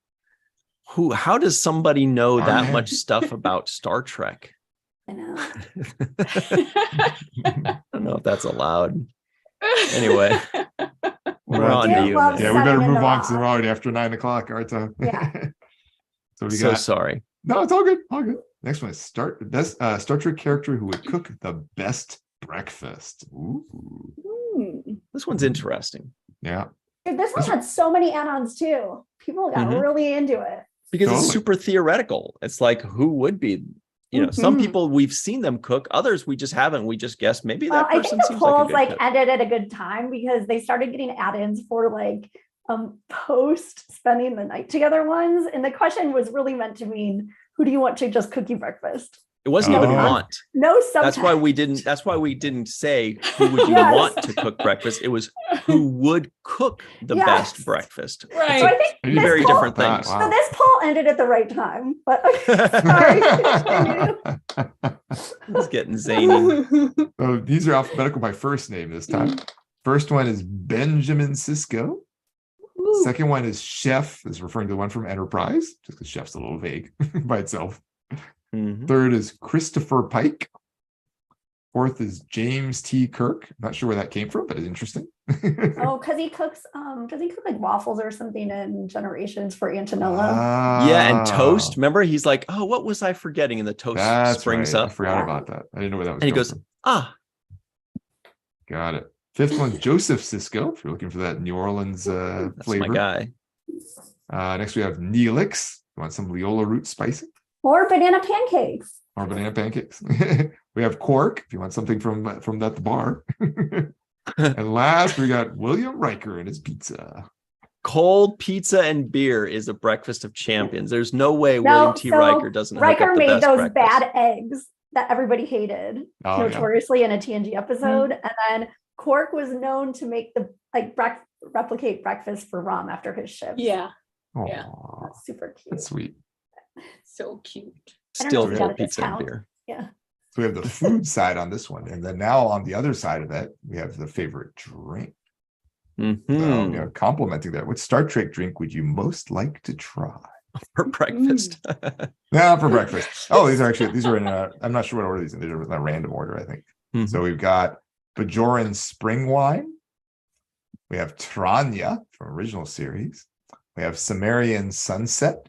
How does somebody know that much stuff about Star Trek? I know. I don't know if that's allowed. Anyway, we're on do to you. love man. Yeah, we better Setting in move the on because law. we're already after 9 o'clock our time. Yeah. So we So got sorry. no, it's all good. All good. Next one is Star Trek character who would cook the best breakfast. Ooh. This one's interesting Yeah. Dude, this one had so many add-ons too. People got Mhm. really into it. because it's Totally. super theoretical. It's like, who would be, some Mhm. people we've seen them cook, others we just haven't. We just guessed maybe Well, that I person think the seems like a polls good like cook. ended at a good time because they started getting add-ins for like post spending the night together ones. And the question was really meant to mean, who do you want to just cook you breakfast? It wasn't even Oh. want. No subtext. That's why we didn't say who would you Yes. want to cook breakfast. It was who would cook the Yes. best breakfast. Right. So I think Two this very poll- different things. Wow. So this poll ended at the right time, but sorry. Continue. It's getting zany. So these are alphabetical by first name this time. First one is Benjamin Sisko. Ooh. Second one is Chef, is referring to the one from Enterprise, just because Chef's a little vague by itself. Mhm. Third is Christopher Pike. Fourth is James T. Kirk. Not sure where that came from, but it's interesting. Oh, because he cooks, does he cook like waffles or something in Generations for Antonella? Yeah, and toast. Remember, he's like, "Oh, what was I forgetting?" And the toast That's springs right. I up, forgot Yeah. about that. I didn't know where that was and he coming goes, from. "Ah, Got it. Fifth one's Joseph Sisko, if you're looking for that New Orleans that's flavor. my guy." Next we have Neelix. You want some Leola root spicing Or banana pancakes. or banana pancakes? We have Quark, if you want something from that the bar. And last we got William Riker and his pizza. Cold pizza and beer is a breakfast of champions. There's no way No, William T. so Riker doesn't hook Riker up the made best those breakfast. bad eggs that everybody hated Oh, yeah. notoriously in a TNG episode. And then Quark was known to make the replicate breakfast for Rom after his shift. Yeah, Aw, That's super cute. that's sweet. so cute. I don't know Still if he got cold a pizza and discount. beer. Yeah. So we have the food side on this one, and then now on the other side of that, we have the favorite drink. So, complimenting that, what Star Trek drink would you most like to try for breakfast? Yeah, for breakfast. Oh, these are in. I'm not sure what order these in. They're in a random order, I think. So we've got Bajoran Spring Wine. We have Tranya from original series. We have Sumerian Sunset.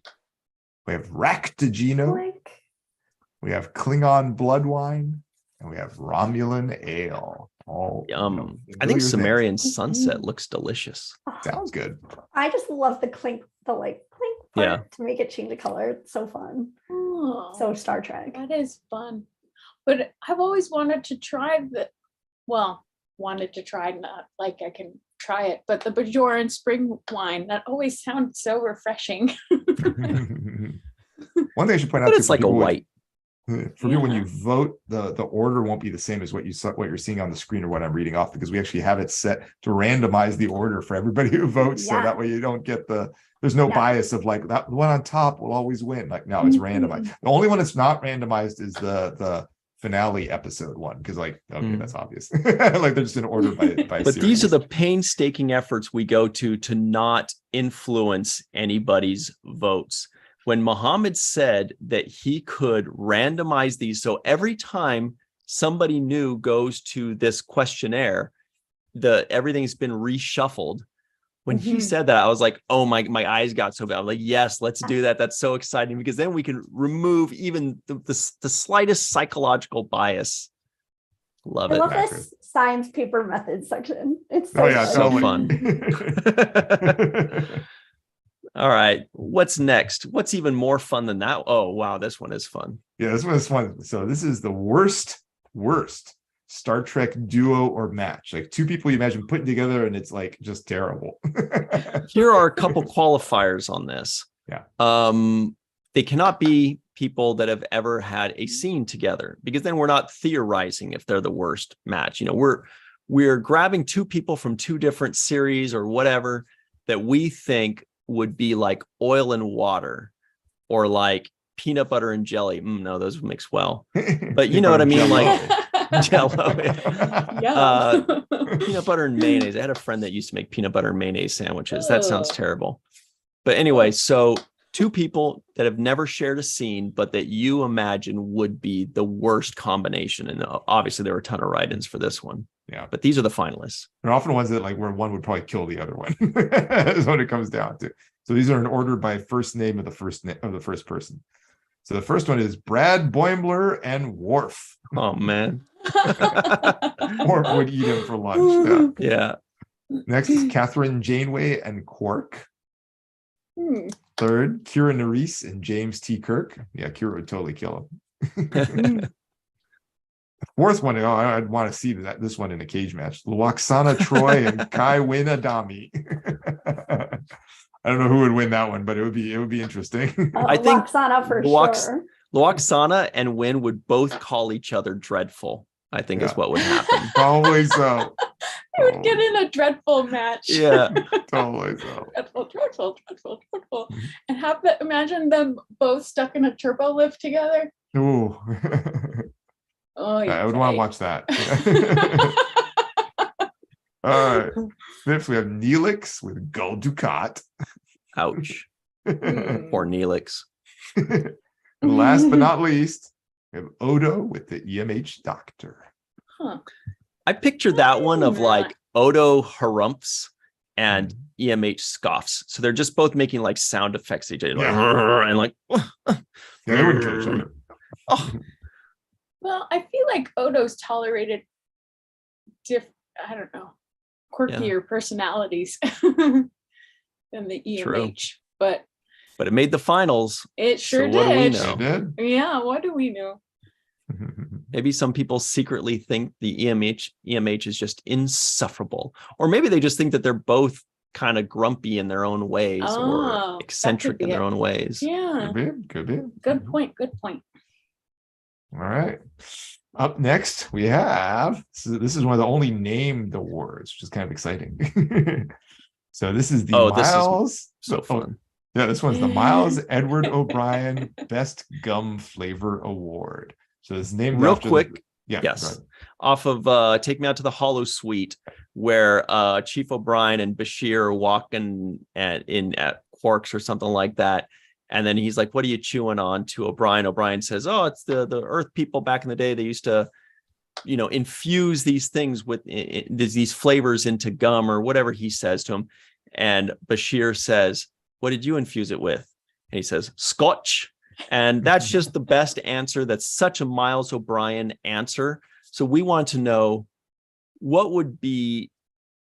We have Raktajino. We have Klingon Blood Wine. And we have Romulan Ale. All I think Sumerian Sunset looks delicious. Sounds good. I just love the clink part to make it change the color. It's so fun. Oh, so Star Trek. That is fun. But I've always wanted to try not like I can try it, but the Bajoran Spring Wine, that always sounds so refreshing. One thing I should point out, but it's like a white. For me, when you vote, the order won't be the same as what you're seeing on the screen or what I'm reading off, because we actually have it set to randomize the order for everybody who votes, so that way you don't get there's no bias of like that one on top will always win. Like, no, it's randomized. The only one that's not randomized is the finale episode one, because that's obvious. Like, they're just in order by but series. These are the painstaking efforts we go to not influence anybody's votes. When Muhammad said that he could randomize these, so every time somebody new goes to this questionnaire, everything's been reshuffled. When he said that, I was like, oh, my eyes got so bad. I'm like, yes, let's do that. That's so exciting, because then we can remove even the slightest psychological bias. Love it. I love this science paper method section. It's so fun. All right, what's next? What's even more fun than that? Oh, wow, this one is fun. Yeah, this one is fun. So this is the worst Star Trek duo or match. Like, two people you imagine putting together, and it's like just terrible. Here are a couple qualifiers on this. Yeah. They cannot be people that have ever had a scene together, because then we're not theorizing if they're the worst match. We're grabbing two people from two different series or whatever that we think would be like oil and water, or like peanut butter and jelly. No, those mix well. But you know what I mean? Like Jello. Peanut butter and mayonnaise. I had a friend that used to make peanut butter and mayonnaise sandwiches. That sounds terrible. But anyway, so two people that have never shared a scene, but that you imagine would be the worst combination. And obviously there were a ton of write-ins for this one. Yeah. But these are the finalists. They're often ones that where one would probably kill the other one. Is what it comes down to. So these are in order by first name of the first person. So the first one is Brad Boimler and Worf. Oh, man. Worf would eat him for lunch. Yeah. Next is Catherine Janeway and Quark. Third, Kira Nerys and James T. Kirk. Yeah, Kira would totally kill him. Fourth one, I'd want to see this one in a cage match. Luoxana Troy and Kai Wynn Adami. I don't know who would win that one, but it would be interesting. I think Luoxana for sure. Luoxana and Wynn would both call each other dreadful, I think is what would happen. Probably so. They would get in a dreadful match. Yeah. Totally so. Dreadful. And imagine them both stuck in a turbo lift together. Ooh. I would want to watch that. All right. Fifth, we have Neelix with Gul Dukat. Ouch. Poor Neelix. And last but not least, we have Odo with the EMH Doctor. I picture that one of like Odo harumphs and EMH scoffs. So they're just both making like sound effects each other, and like they wouldn't kill each other. Oh. Well, I feel like Odo's tolerated I don't know, quirkier personalities than the EMH. True. But it made the finals. It sure did. What do we know? It did. Yeah, what do we know? Maybe some people secretly think the EMH is just insufferable. Or maybe they just think that they're both kind of grumpy in their own ways, or eccentric in their own ways. Yeah. Could be. Good point. All right. Up next, we have, this is one of the only named awards, which is kind of exciting. So this is the Miles. This is so fun. Yeah, this one's the Miles Edward O'Brien Best Gum Flavor Award. So it's named real after quick. yeah. Yes. Off of Take Me Out to the Hollow Suite, where Chief O'Brien and Bashir are walking at Quarks or something like that. And then he's like, "What are you chewing on?" to O'Brien. O'Brien says, "Oh, it's the Earth people back in the day. They used to, infuse these things with these flavors into gum," or whatever he says to him. And Bashir says, "What did you infuse it with?" And he says, "Scotch." And that's just the best answer. That's such a Miles O'Brien answer. So we want to know, what would be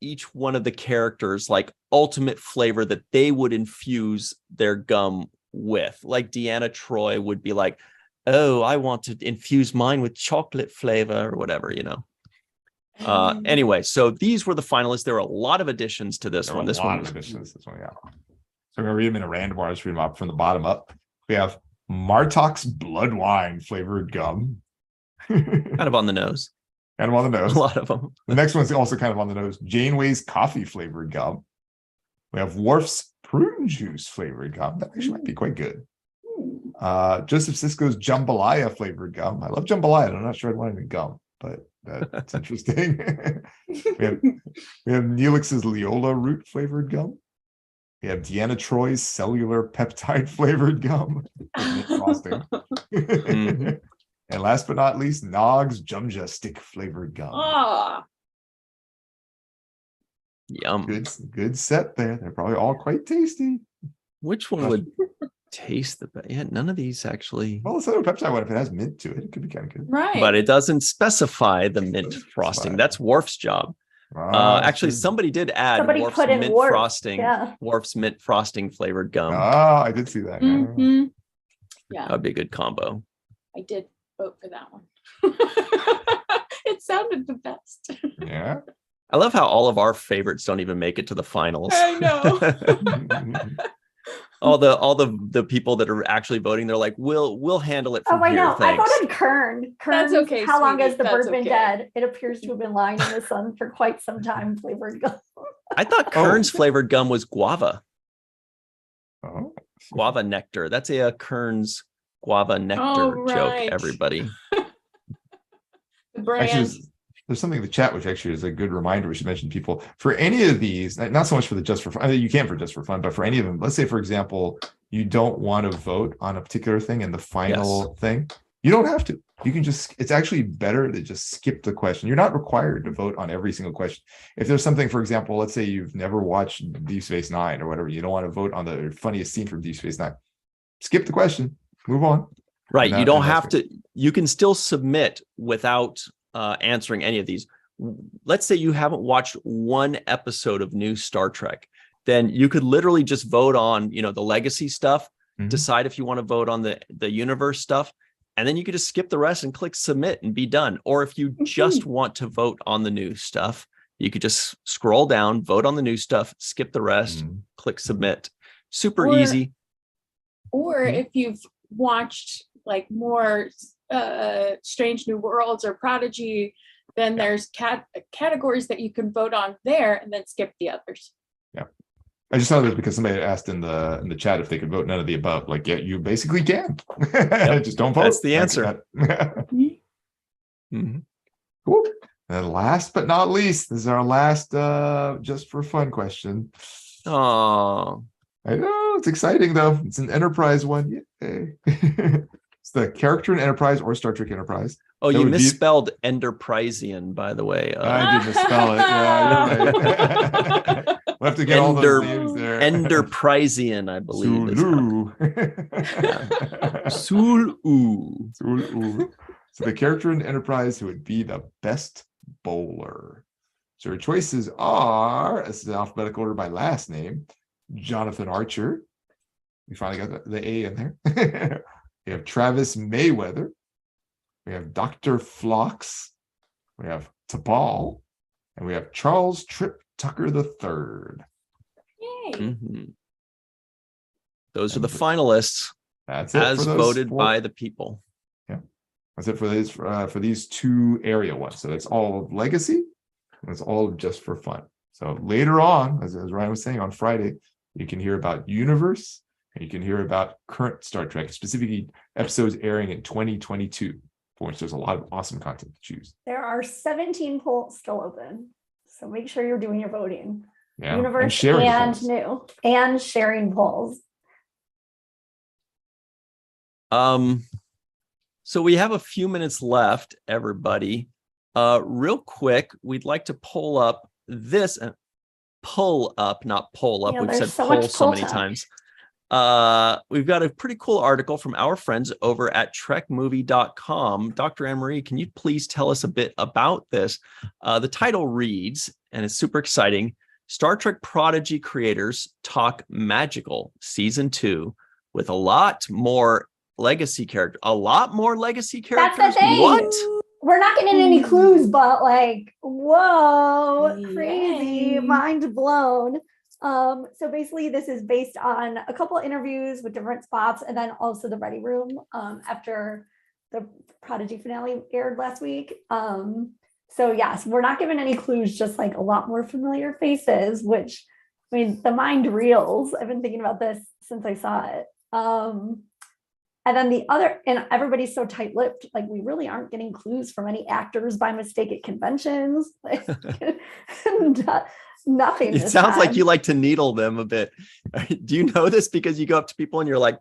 each one of the characters' like ultimate flavor that they would infuse their gum with. Like Deanna Troi would be like, "Oh, I want to infuse mine with chocolate flavor," or whatever, Anyway, so these were the finalists. There were a lot of additions to this one. This one, yeah. So I'm gonna read them in a random order. Just read them up from the bottom up. We have Martok's blood wine flavored gum. Kind of on the nose. Kind of on the nose. A lot of them. The next one's also kind of on the nose. Janeway's coffee flavored gum. We have Worf's prune juice flavored gum. That actually might be quite good. Joseph Sisko's jambalaya flavored gum. I love jambalaya. I'm not sure I'd want any gum, but that's interesting. we have Neelix's Leola root flavored gum. We have Deanna Troy's cellular peptide flavored gum. Frosting. And last but not least, Nog's Jumja stick flavored gum. Yum. Good set there. They're probably all quite tasty. Which one would taste the best? Yeah, none of these actually. Well, the cellular peptide one, if it has mint to it, it could be kind of good. Right. But it doesn't specify the mint frosting. That's Worf's job. Actually, somebody did add Worf's mint frosting. Yeah. Worf's mint frosting flavored gum. I did see that. Mm-hmm. Yeah. That'd be a good combo. I did vote for that one. It sounded the best. Yeah. I love how all of our favorites don't even make it to the finals. I know. all the people that are actually voting, they're like, we'll handle it from here. I know. Thanks. I voted Kern. That's okay. How long has the That's bird been dead? It appears to have been lying in the sun for quite some time. Flavored gum. I thought Kern's flavored gum was guava. Oh. Guava nectar. That's a Kern's guava nectar joke, everybody. The brand. Actually, there's something in the chat which actually is a good reminder. We should mention people for any of these, not so much for the just for fun. I mean, you can for just for fun, but for any of them, let's say, for example, you don't want to vote on a particular thing in the final thing. You don't have to. You can just, it's actually better to just skip the question. You're not required to vote on every single question. If there's something, for example, let's say you've never watched Deep Space Nine or whatever, you don't want to vote on the funniest scene from Deep Space Nine. Skip the question, move on. Right. You don't have to, you can still submit without answering any of these. Let's say you haven't watched one episode of new Star Trek, then you could literally just vote on, the legacy stuff, decide if you want to vote on the universe stuff, and then you could just skip the rest and click submit and be done. Or if you just want to vote on the new stuff, you could just scroll down, vote on the new stuff, skip the rest, click submit. Super easy. Or if you've watched like more Strange New Worlds or Prodigy, then there's categories that you can vote on there and then skip the others. Yeah. I just saw this because somebody asked in the chat if they could vote none of the above. Like, yeah, you basically can. Just don't vote. That's the answer. Cool. And last but not least, this is our last just for fun question. Oh, I know, it's exciting though. It's an Enterprise one. Yay. It's the character in Enterprise or Star Trek Enterprise. Oh, you misspelled Enterprisian, by the way. I did misspell it. Yeah, you're right. We'll have to get all those names there. Enterprisian, I believe. Sulu. Sulu. So the character in Enterprise who would be the best bowler. So your choices are, this is alphabetical order by last name, Jonathan Archer. We finally got the A in there. We have Travis Mayweather. We have Dr. Phlox. We have T'Pol. And we have Charles Trip Tucker III. Yay. Those are the finalists. That's it. As voted by the people. Yeah. That's it for these two area ones. So it's all of legacy and it's all just for fun. So later on, as Ryan was saying, on Friday, you can hear about universe and you can hear about current Star Trek, specifically episodes airing in 2022 for which there's a lot of awesome content to choose. There are 17 polls still open. So make sure you're doing your voting. Yeah. Universe and sharing and polls. new and sharing polls. So we have a few minutes left, everybody. Real quick, we'd like to pull up this, pull up, not pull up. Yeah, We've there's said so pull much so pull many time. times. We've got a pretty cool article from our friends over at trekmovie.com. Dr. Anne-Marie, can you please tell us a bit about this? The title reads, and it's super exciting, Star Trek Prodigy creators talk magical season 2 with a lot more legacy characters. A lot more legacy characters? That's the thing. What? We're not getting any clues, but like, whoa, crazy, Yay. mind blown. So basically this is based on a couple of interviews with different spots and then also the Ready Room after the Prodigy finale aired last week. So yes, we're not given any clues, just like a lot more familiar faces, which, I mean, the mind reels. I've been thinking about this since I saw it. And then the other, and everybody's so tight-lipped, like we really aren't getting clues from any actors by mistake at conventions. Like, nothing. It sounds like you like to needle them a bit. Do you know this because you go up to people and you're like,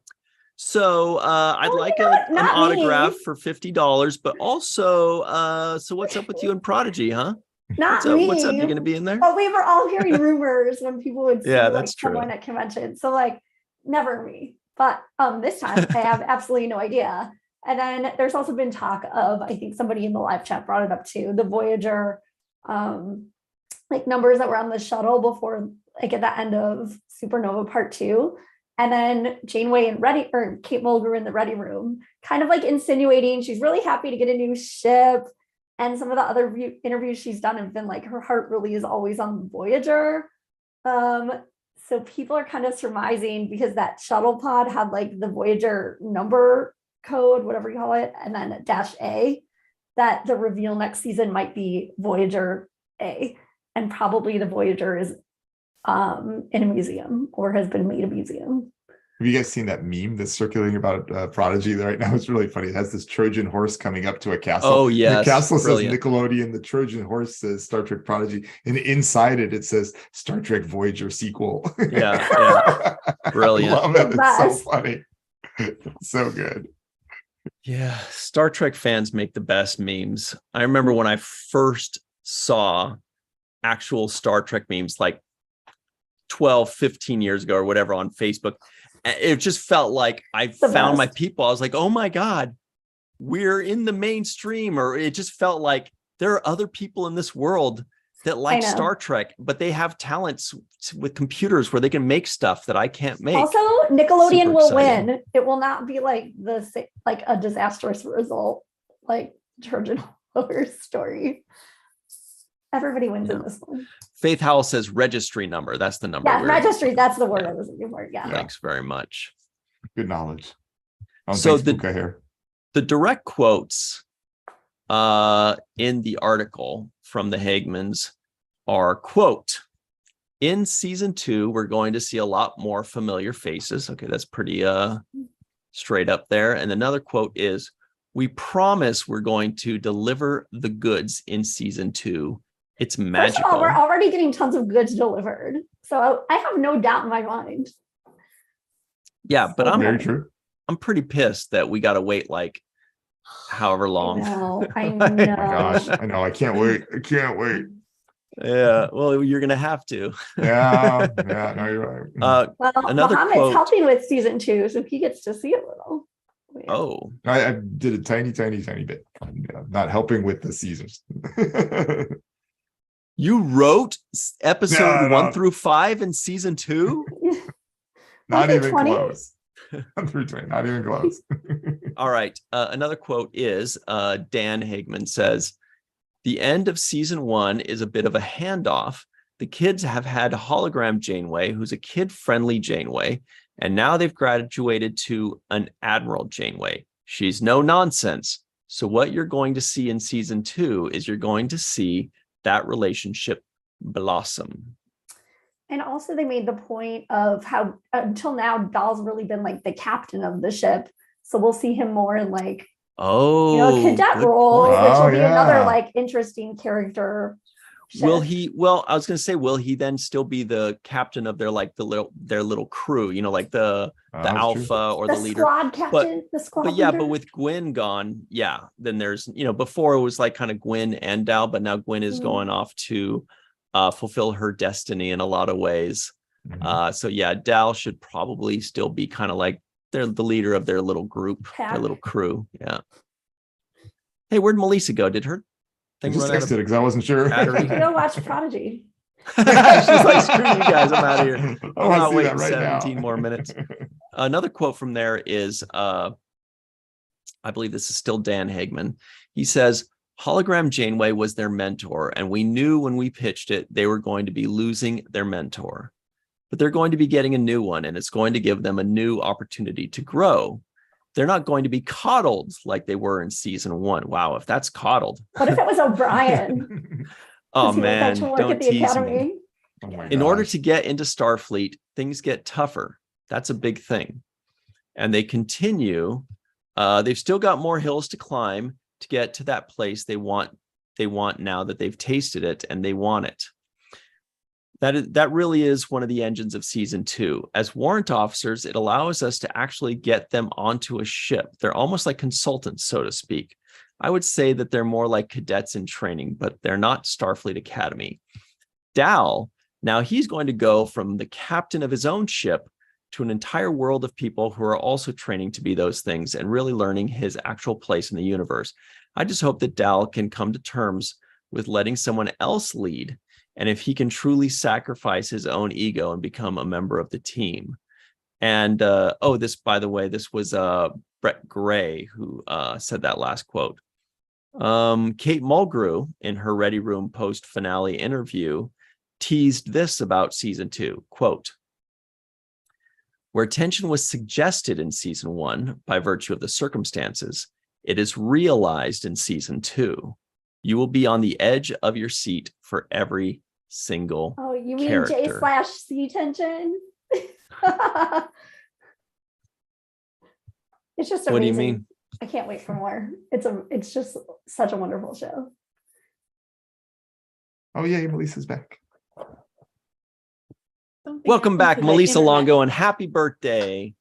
so I'd like an autograph for $50, but also, so what's up with you and Prodigy, huh? Not What's up? me. You're going to be in there? But we were all hearing rumors when people would see Yeah, like that's true. someone at convention. So like, never me. But this time I have absolutely no idea. And then there's also been talk of, I think somebody in the live chat brought it up too, the Voyager like numbers that were on the shuttle before, like at the end of Supernova Part 2. And then Janeway and Kate Mulgrew in the Ready Room, kind of like insinuating she's really happy to get a new ship. And some of the other interviews she's done have been like her heart really is always on Voyager. So people are kind of surmising because that shuttle pod had like the Voyager number code, whatever you call it, and then -A, that the reveal next season might be Voyager A. And probably the Voyager is in a museum or has been made a museum. Have you guys seen that meme that's circulating about Prodigy right now? It's really funny. It has this Trojan horse coming up to a castle. Oh, yes. The castle Brilliant. says Nickelodeon. The Trojan horse says Star Trek Prodigy. And inside it says Star Trek Voyager sequel. Yeah. Brilliant. I love it. It's so Best. funny. It's so good. Yeah, Star Trek fans make the best memes. I remember when I first saw actual Star Trek memes like 12, 15 years ago or whatever on Facebook. It just felt like I found my people. I was like, oh my God, we're in the mainstream. Or it just felt like there are other people in this world that like Star Trek, but they have talents with computers where they can make stuff that I can't make. Also, Nickelodeon Super will exciting. win. It will not be like a disastrous result, like Trojan horse story. Everybody wins in this one. Faith Howell says registry number. That's the number. Yeah, registry. That's the word I was looking for. Yeah. Thanks very much. Good knowledge. Oh, So thanks, Puka here. the direct quotes in the article from the Hagmans are, quote, in season 2, we're going to see a lot more familiar faces. Okay, that's pretty straight up there. And another quote is, we promise we're going to deliver the goods in season 2. It's magical. First of all, we're already getting tons of goods delivered. So I have no doubt in my mind. Yeah, but Very true. I'm pretty pissed that we got to wait like however long. I know. Oh my gosh, I know. I can't wait. I can't wait. Yeah, well, you're gonna have to. Yeah, no, you're right. Well, another Mohammed's quote. helping with season 2, so he gets to see a little. Oh, I did a tiny bit. Not helping with the seasons. you wrote episode No. 1 through 5 in season 2? Not even 20? close. 1 through 20, not even close. All right. Another quote is Dan Hagman says, the end of season 1 is a bit of a handoff. The kids have had hologram Janeway, who's a kid-friendly Janeway, and now they've graduated to an Admiral Janeway. She's no nonsense. So what you're going to see in season 2 is you're going to see that relationship blossom. And also they made the point of how until now Dahl's really been like the captain of the ship. So we'll see him more in like Oh, cadet good roles, point. which will Oh, be another yeah. like interesting character. Will shift. he? Well, I was going to say, will he then still be the captain of their little crew? Like the That's alpha true. or The the leader. squad captain, the squad But yeah, leader. but with Gwyn gone, yeah, then there's before it was like kind of Gwyn and Dal, but now Gwyn is going off to fulfill her destiny in a lot of ways. So yeah, Dal should probably still be kind of like they're the leader of their little group, Pack. their little crew. Yeah. Hey, where'd Melissa go? Did her I thing just run out texted of because I wasn't sure. battery? Go watch Prodigy. She's like, screw you guys, I'm out of here. I I'm want to not see waiting that right 17 now. more minutes. Another quote from there is, I believe this is still Dan Hagman. He says, Hologram Janeway was their mentor, and we knew when we pitched it, they were going to be losing their mentor. But they're going to be getting a new one, and it's going to give them a new opportunity to grow. They're not going to be coddled like they were in season 1. Wow, if that's coddled. What if it was O'Brien? Oh Does he look like man, to work don't at the tease academy? me. Oh my In order gosh. to get into Starfleet, things get tougher. That's a big thing. And they continue. They've still got more hills to climb to get to that place they want now that they've tasted it and they want it. That really is one of the engines of season 2. As warrant officers, it allows us to actually get them onto a ship. They're almost like consultants, so to speak. I would say that they're more like cadets in training, but they're not Starfleet Academy. Dal, now he's going to go from the captain of his own ship to an entire world of people who are also training to be those things and really learning his actual place in the universe. I just hope that Dal can come to terms with letting someone else lead, and if he can truly sacrifice his own ego and become a member of the team. And this, by the way, this was Brett Gray who said that last quote. Kate Mulgrew, in her Ready Room post-finale interview, teased this about season 2, quote, where tension was suggested in season 1 by virtue of the circumstances, it is realized in season 2. You will be on the edge of your seat for every single Oh, you mean character. J/C tension? It's just amazing. What do you mean? I can't wait for more. It's just such a wonderful show. Oh yeah, Melissa's back. Welcome back, To the Melissa internet. Longo, and happy birthday.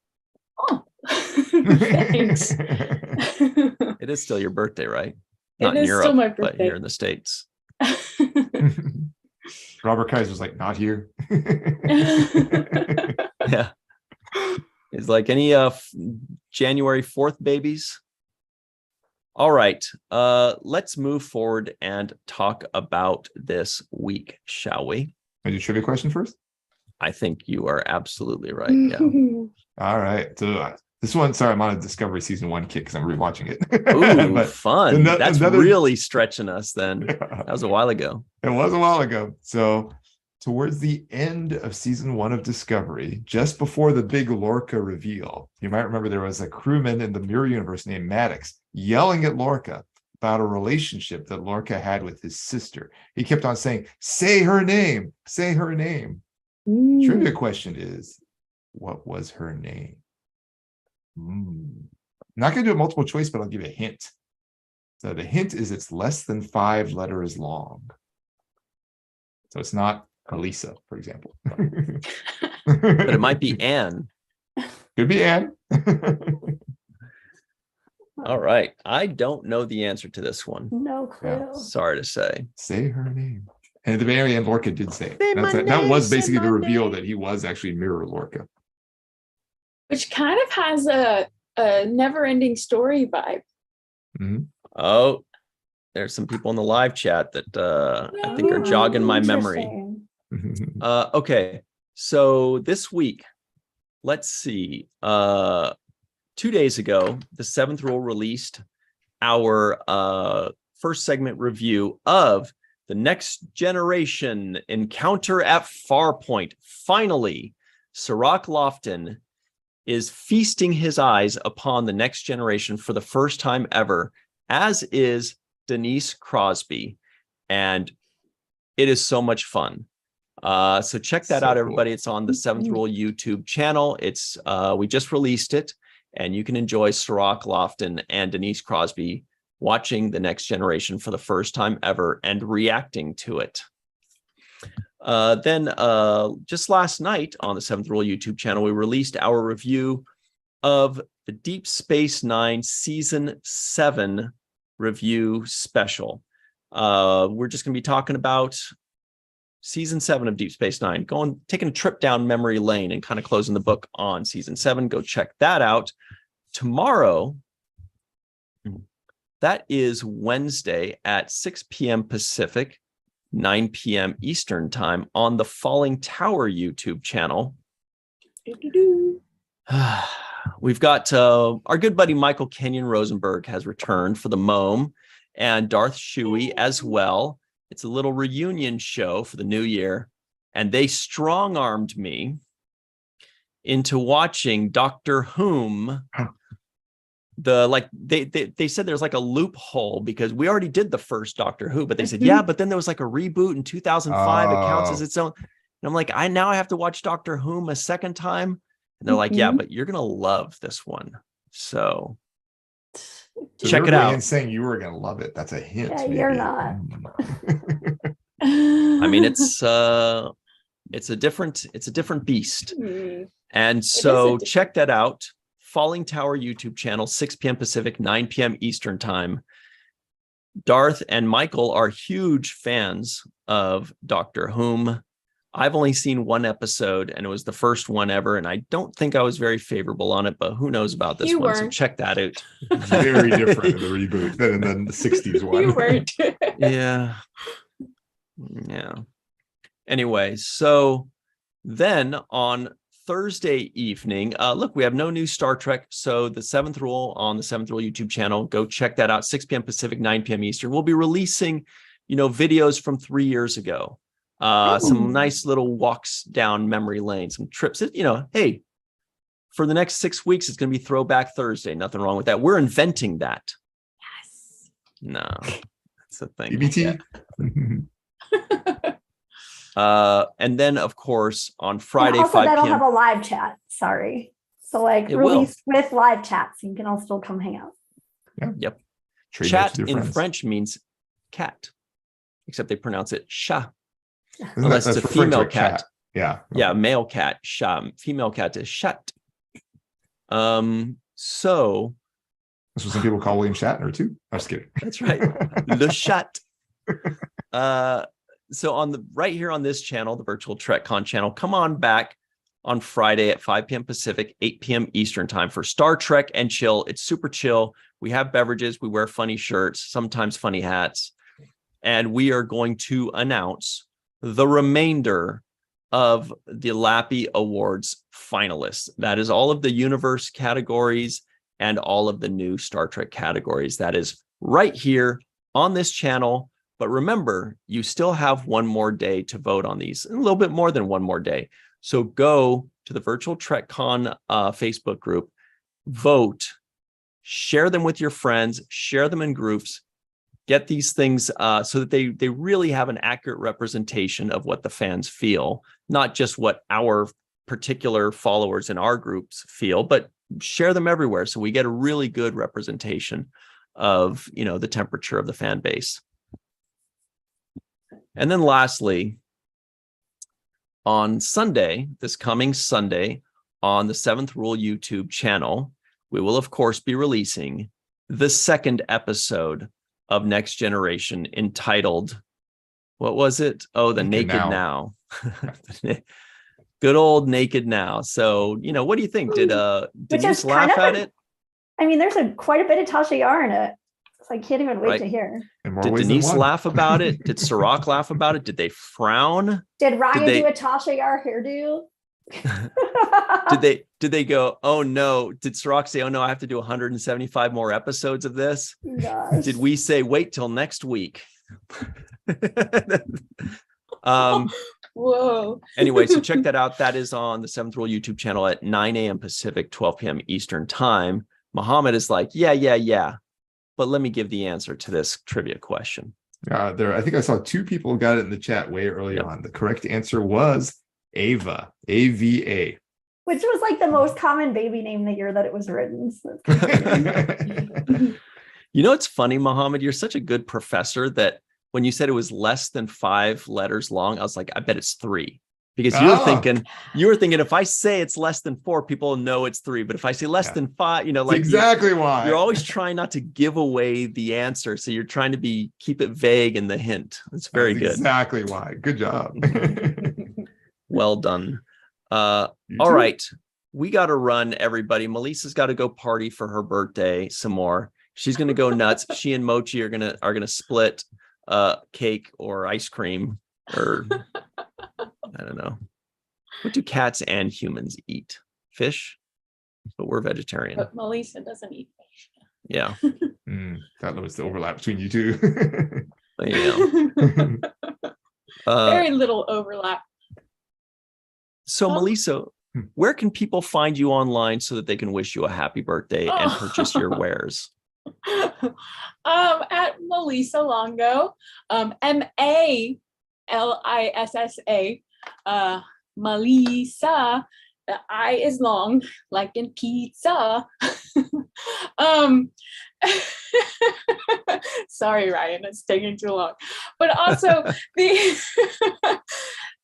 Oh, thanks. It is still your birthday, right? Not It in is Europe, still my but birthday. here in the States. Robert Kaiser's like, not here. Yeah. It's like any January 4th babies. All right. Let's move forward and talk about this week, shall we? I do trivia question first. I think you are absolutely right. Yeah. All right. So this one, sorry, I'm on a Discovery season 1 kick because I'm rewatching it. Ooh, But fun. That's another- really stretching us then. That was a while ago. It was a while ago. So towards the end of season 1 of Discovery, just before the big Lorca reveal, you might remember there was a crewman in the Mirror Universe named Maddox yelling at Lorca about a relationship that Lorca had with his sister. He kept on saying, say her name, say her name. Trivia question is, what was her name? Not going to do a multiple choice, but I'll give you a hint. So the hint is it's less than 5 letters long. So it's not Elisa, for example. But it might be Anne. Could be Anne. All right. I don't know the answer to this one. No clue. Yeah. Sorry to say. Say her name. And at the very end, Lorca did say it. Say my That was name, basically say the my reveal name. that he was actually Mirror Lorca. Which kind of has a never-ending story vibe. Oh, there's some people in the live chat that I think are jogging my memory. Interesting. Okay. So this week, let's see. 2 days ago, the 7th Rule released our first segment review of the Next Generation Encounter at Farpoint. Finally, Sirach Lofton is feasting his eyes upon the Next Generation for the first time ever, as is Denise Crosby. And it is so much fun. So check that So out, cool. everybody. It's on the 7th Rule YouTube channel. It's we just released it. and you can enjoy Sirach Lofton and Denise Crosby watching The Next Generation for the first time ever and reacting to it. Then just last night on the Seventh Rule YouTube channel, we released our review of the Deep Space Nine Season 7 review special. We're just going to be talking about Season 7 of Deep Space Nine, taking a trip down memory lane and kind of closing the book on Season 7. Go check that out. Tomorrow, that is Wednesday at 6 p.m. Pacific, 9 p.m. Eastern time on the Falling Tower YouTube channel. We've got our good buddy Michael Kenyon Rosenberg has returned for the MOM, and Darth Shuey as well. It's a little reunion show for the new year, and they strong-armed me into watching Doctor Whom. They said there's like a loophole because we already did the first Doctor Who, but they said, yeah, but then there was like a reboot in 2005. It counts as its own. And I'm like, I now have to watch Doctor Whom a second time. And they're like, yeah, but you're going to love this one. So check it out. Saying you were going to love it. That's a hint. Yeah, you're not. I mean, it's a different beast. And so check that out. Falling Tower YouTube channel, 6 p.m. Pacific, 9 p.m. Eastern time. Darth and Michael are huge fans of Doctor Whom. I've only seen one episode, and it was the first one ever, and I don't think I was very favorable on it, but who knows about this one, so check that out. Very different, the reboot, than the 60s one. You weren't. Yeah. Anyway, so then on Thursday evening, look, we have no new Star Trek, so the Seventh Rule on the Seventh Rule YouTube channel, go check that out, 6 p.m. Pacific, 9 p.m. Eastern. We'll be releasing, videos from 3 years ago, some nice little walks down memory lane, some trips, hey, for the next 6 weeks, it's going to be Throwback Thursday. Nothing wrong with that. We're inventing that. Yes. No, that's the thing. EBT. And then, of course, on Friday, also 5 that'll p.m. have a live chat. Sorry. So released with live chat, so you can all still come hang out. Yeah. Yep. Trade Chat in French means cat, except they pronounce it chat. Unless it's a female cat. Yeah. Yeah, male cat, chat. Female cat is chat. So that's what some people call William Shatner too. I'm just kidding. That's right. Le chat. So right here on this channel, the Virtual TrekCon channel, come on back on Friday at 5 p.m. Pacific, 8 p.m. Eastern time for Star Trek and Chill. It's super chill. We have beverages. We wear funny shirts, sometimes funny hats. And we are going to announce the remainder of the LLAPy Awards finalists. That is all of the universe categories and all of the new Star Trek categories. That is right here on this channel. But remember, you still have one more day to vote on these, a little bit more than one more day. So go to the Virtual TrekCon Facebook group, vote, share them with your friends, share them in groups, get these things so that they really have an accurate representation of what the fans feel, not just what our particular followers in our groups feel, but share them everywhere so we get a really good representation of, the temperature of the fan base. And then lastly, on Sunday, this coming Sunday, on the Seventh Rule YouTube channel, we will, of course, be releasing the second episode of Next Generation entitled, what was it? Oh, The Naked Now. Good old Naked Now. So, what do you think? Did you laugh at it? I mean, there's quite a bit of Tasha Yar in it. So I can't even wait to hear. Did Denise laugh about it? Did Sirach laugh about it? Did they frown? Did Ryan do a Tasha Yar hairdo? Did they go, oh no? Did Sirach say, oh no, I have to do 175 more episodes of this? Gosh. Did we say wait till next week? Whoa. Anyway, so check that out. That is on the Seventh Rule YouTube channel at 9 a.m. Pacific, 12 p.m. Eastern time. Muhammad is like, yeah. But let me give the answer to this trivia question. I think I saw two people got it in the chat way early on. The correct answer was Ava, AVA. Which was like the most common baby name the year that it was written. So that's kind of You know, it's funny, Mohammed, you're such a good professor that when you said it was less than 5 letters long, I was like, I bet it's 3. Because you were thinking if I say it's less than 4, people know it's 3. But if I say less than 5, you know, like exactly why you're always trying not to give away the answer. So you're trying to keep it vague in the hint. It's very good. Exactly why. Good job. Well done. All right. We got to run, everybody. Melissa's got to go party for her birthday some more. She's going to go nuts. She and Mochi are going to split cake or ice cream, or I don't know. What do cats and humans eat? Fish? But we're vegetarian. But Melissa doesn't eat fish. Yeah. That was the overlap between you two. Yeah. Very little overlap. So Melissa, where can people find you online so that they can wish you a happy birthday and purchase your wares? At Melissa Longo, Malissa, Melissa. The I is long, like in pizza. Sorry, Ryan, it's taking too long. But also the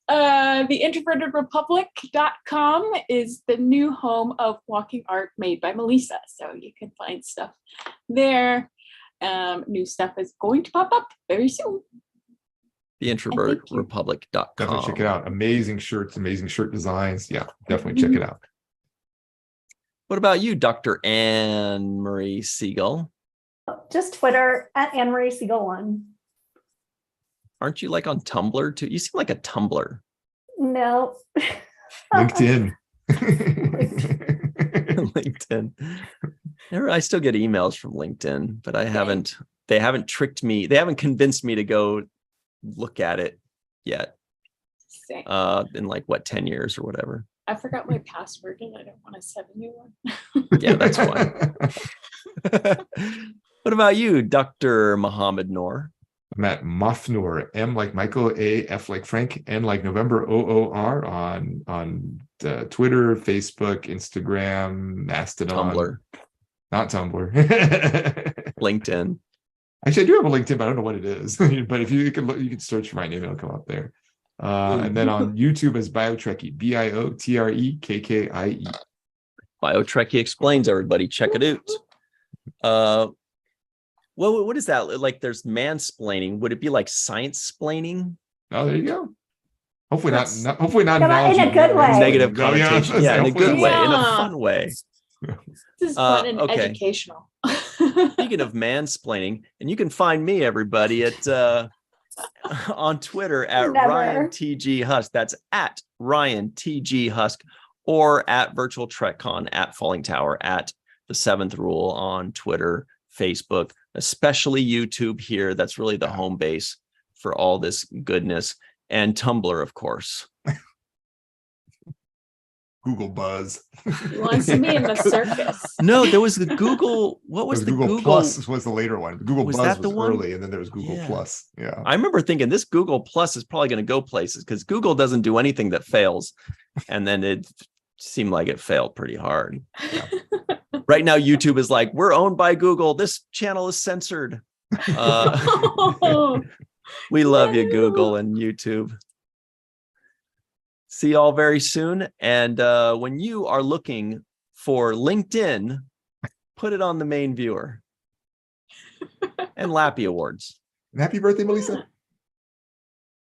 introvertedrepublic.com is the new home of walking art made by Melissa. So you can find stuff there. New stuff is going to pop up very soon. The introvertedrepublic.com. Definitely check it out. Amazing shirts, amazing shirt designs. Yeah, definitely check it out. What about you, Dr. Anne Marie Siegel? just Twitter at Anne Marie Siegel 1. Aren't you like on Tumblr too? You seem like a Tumblr. No. LinkedIn. LinkedIn. I still get emails from LinkedIn, but they haven't tricked me. They haven't convinced me to go look at it yet. Same. In like 10 years or whatever. I forgot my password and I don't want to set a new one. Yeah, that's fine. What about you, Dr. Mohammed Noor? I'm at Mafnoor, M like Michael, A, F like Frank, N like November, OOR on Twitter, Facebook, Instagram, Mastodon. Tumblr. Not Tumblr. LinkedIn. Actually, I do have a LinkedIn, but I don't know what it is. But if you can look, you can search for my name, it'll come up there. And then on YouTube as BioTrekkie, BioTrekkie. BioTrekkie Explains, everybody. Check it out. Well, what is that? Like there's mansplaining. Would it be like science-splaining? Oh, there you go. Hopefully That's, not hopefully not in a good way. Negative connotation. Yeah, in a good way, in a fun way. This is fun and educational. Speaking of mansplaining, and you can find me, everybody, at on Twitter at Ryan TG Husk. That's at Ryan TG Husk, or at Virtual TrekCon, at Falling Tower, at The Seventh Rule on Twitter, Facebook, especially YouTube here. That's really the home base for all this goodness. And Tumblr, of course. Google Buzz. He wants to be in the circus. No, there was the Google. What was the Google Plus? Was the later one. Google was Buzz that the was one? early, and then there was Google Plus. Yeah, I remember thinking this Google Plus is probably going to go places because Google doesn't do anything that fails, and then it seemed like it failed pretty hard. Yeah. Right now, YouTube is like, we're owned by Google. This channel is censored. We love you, Google and YouTube. See y'all very soon. And when you are looking for LinkedIn, put it on the main viewer. And LLAPy Awards. And happy birthday, Melissa.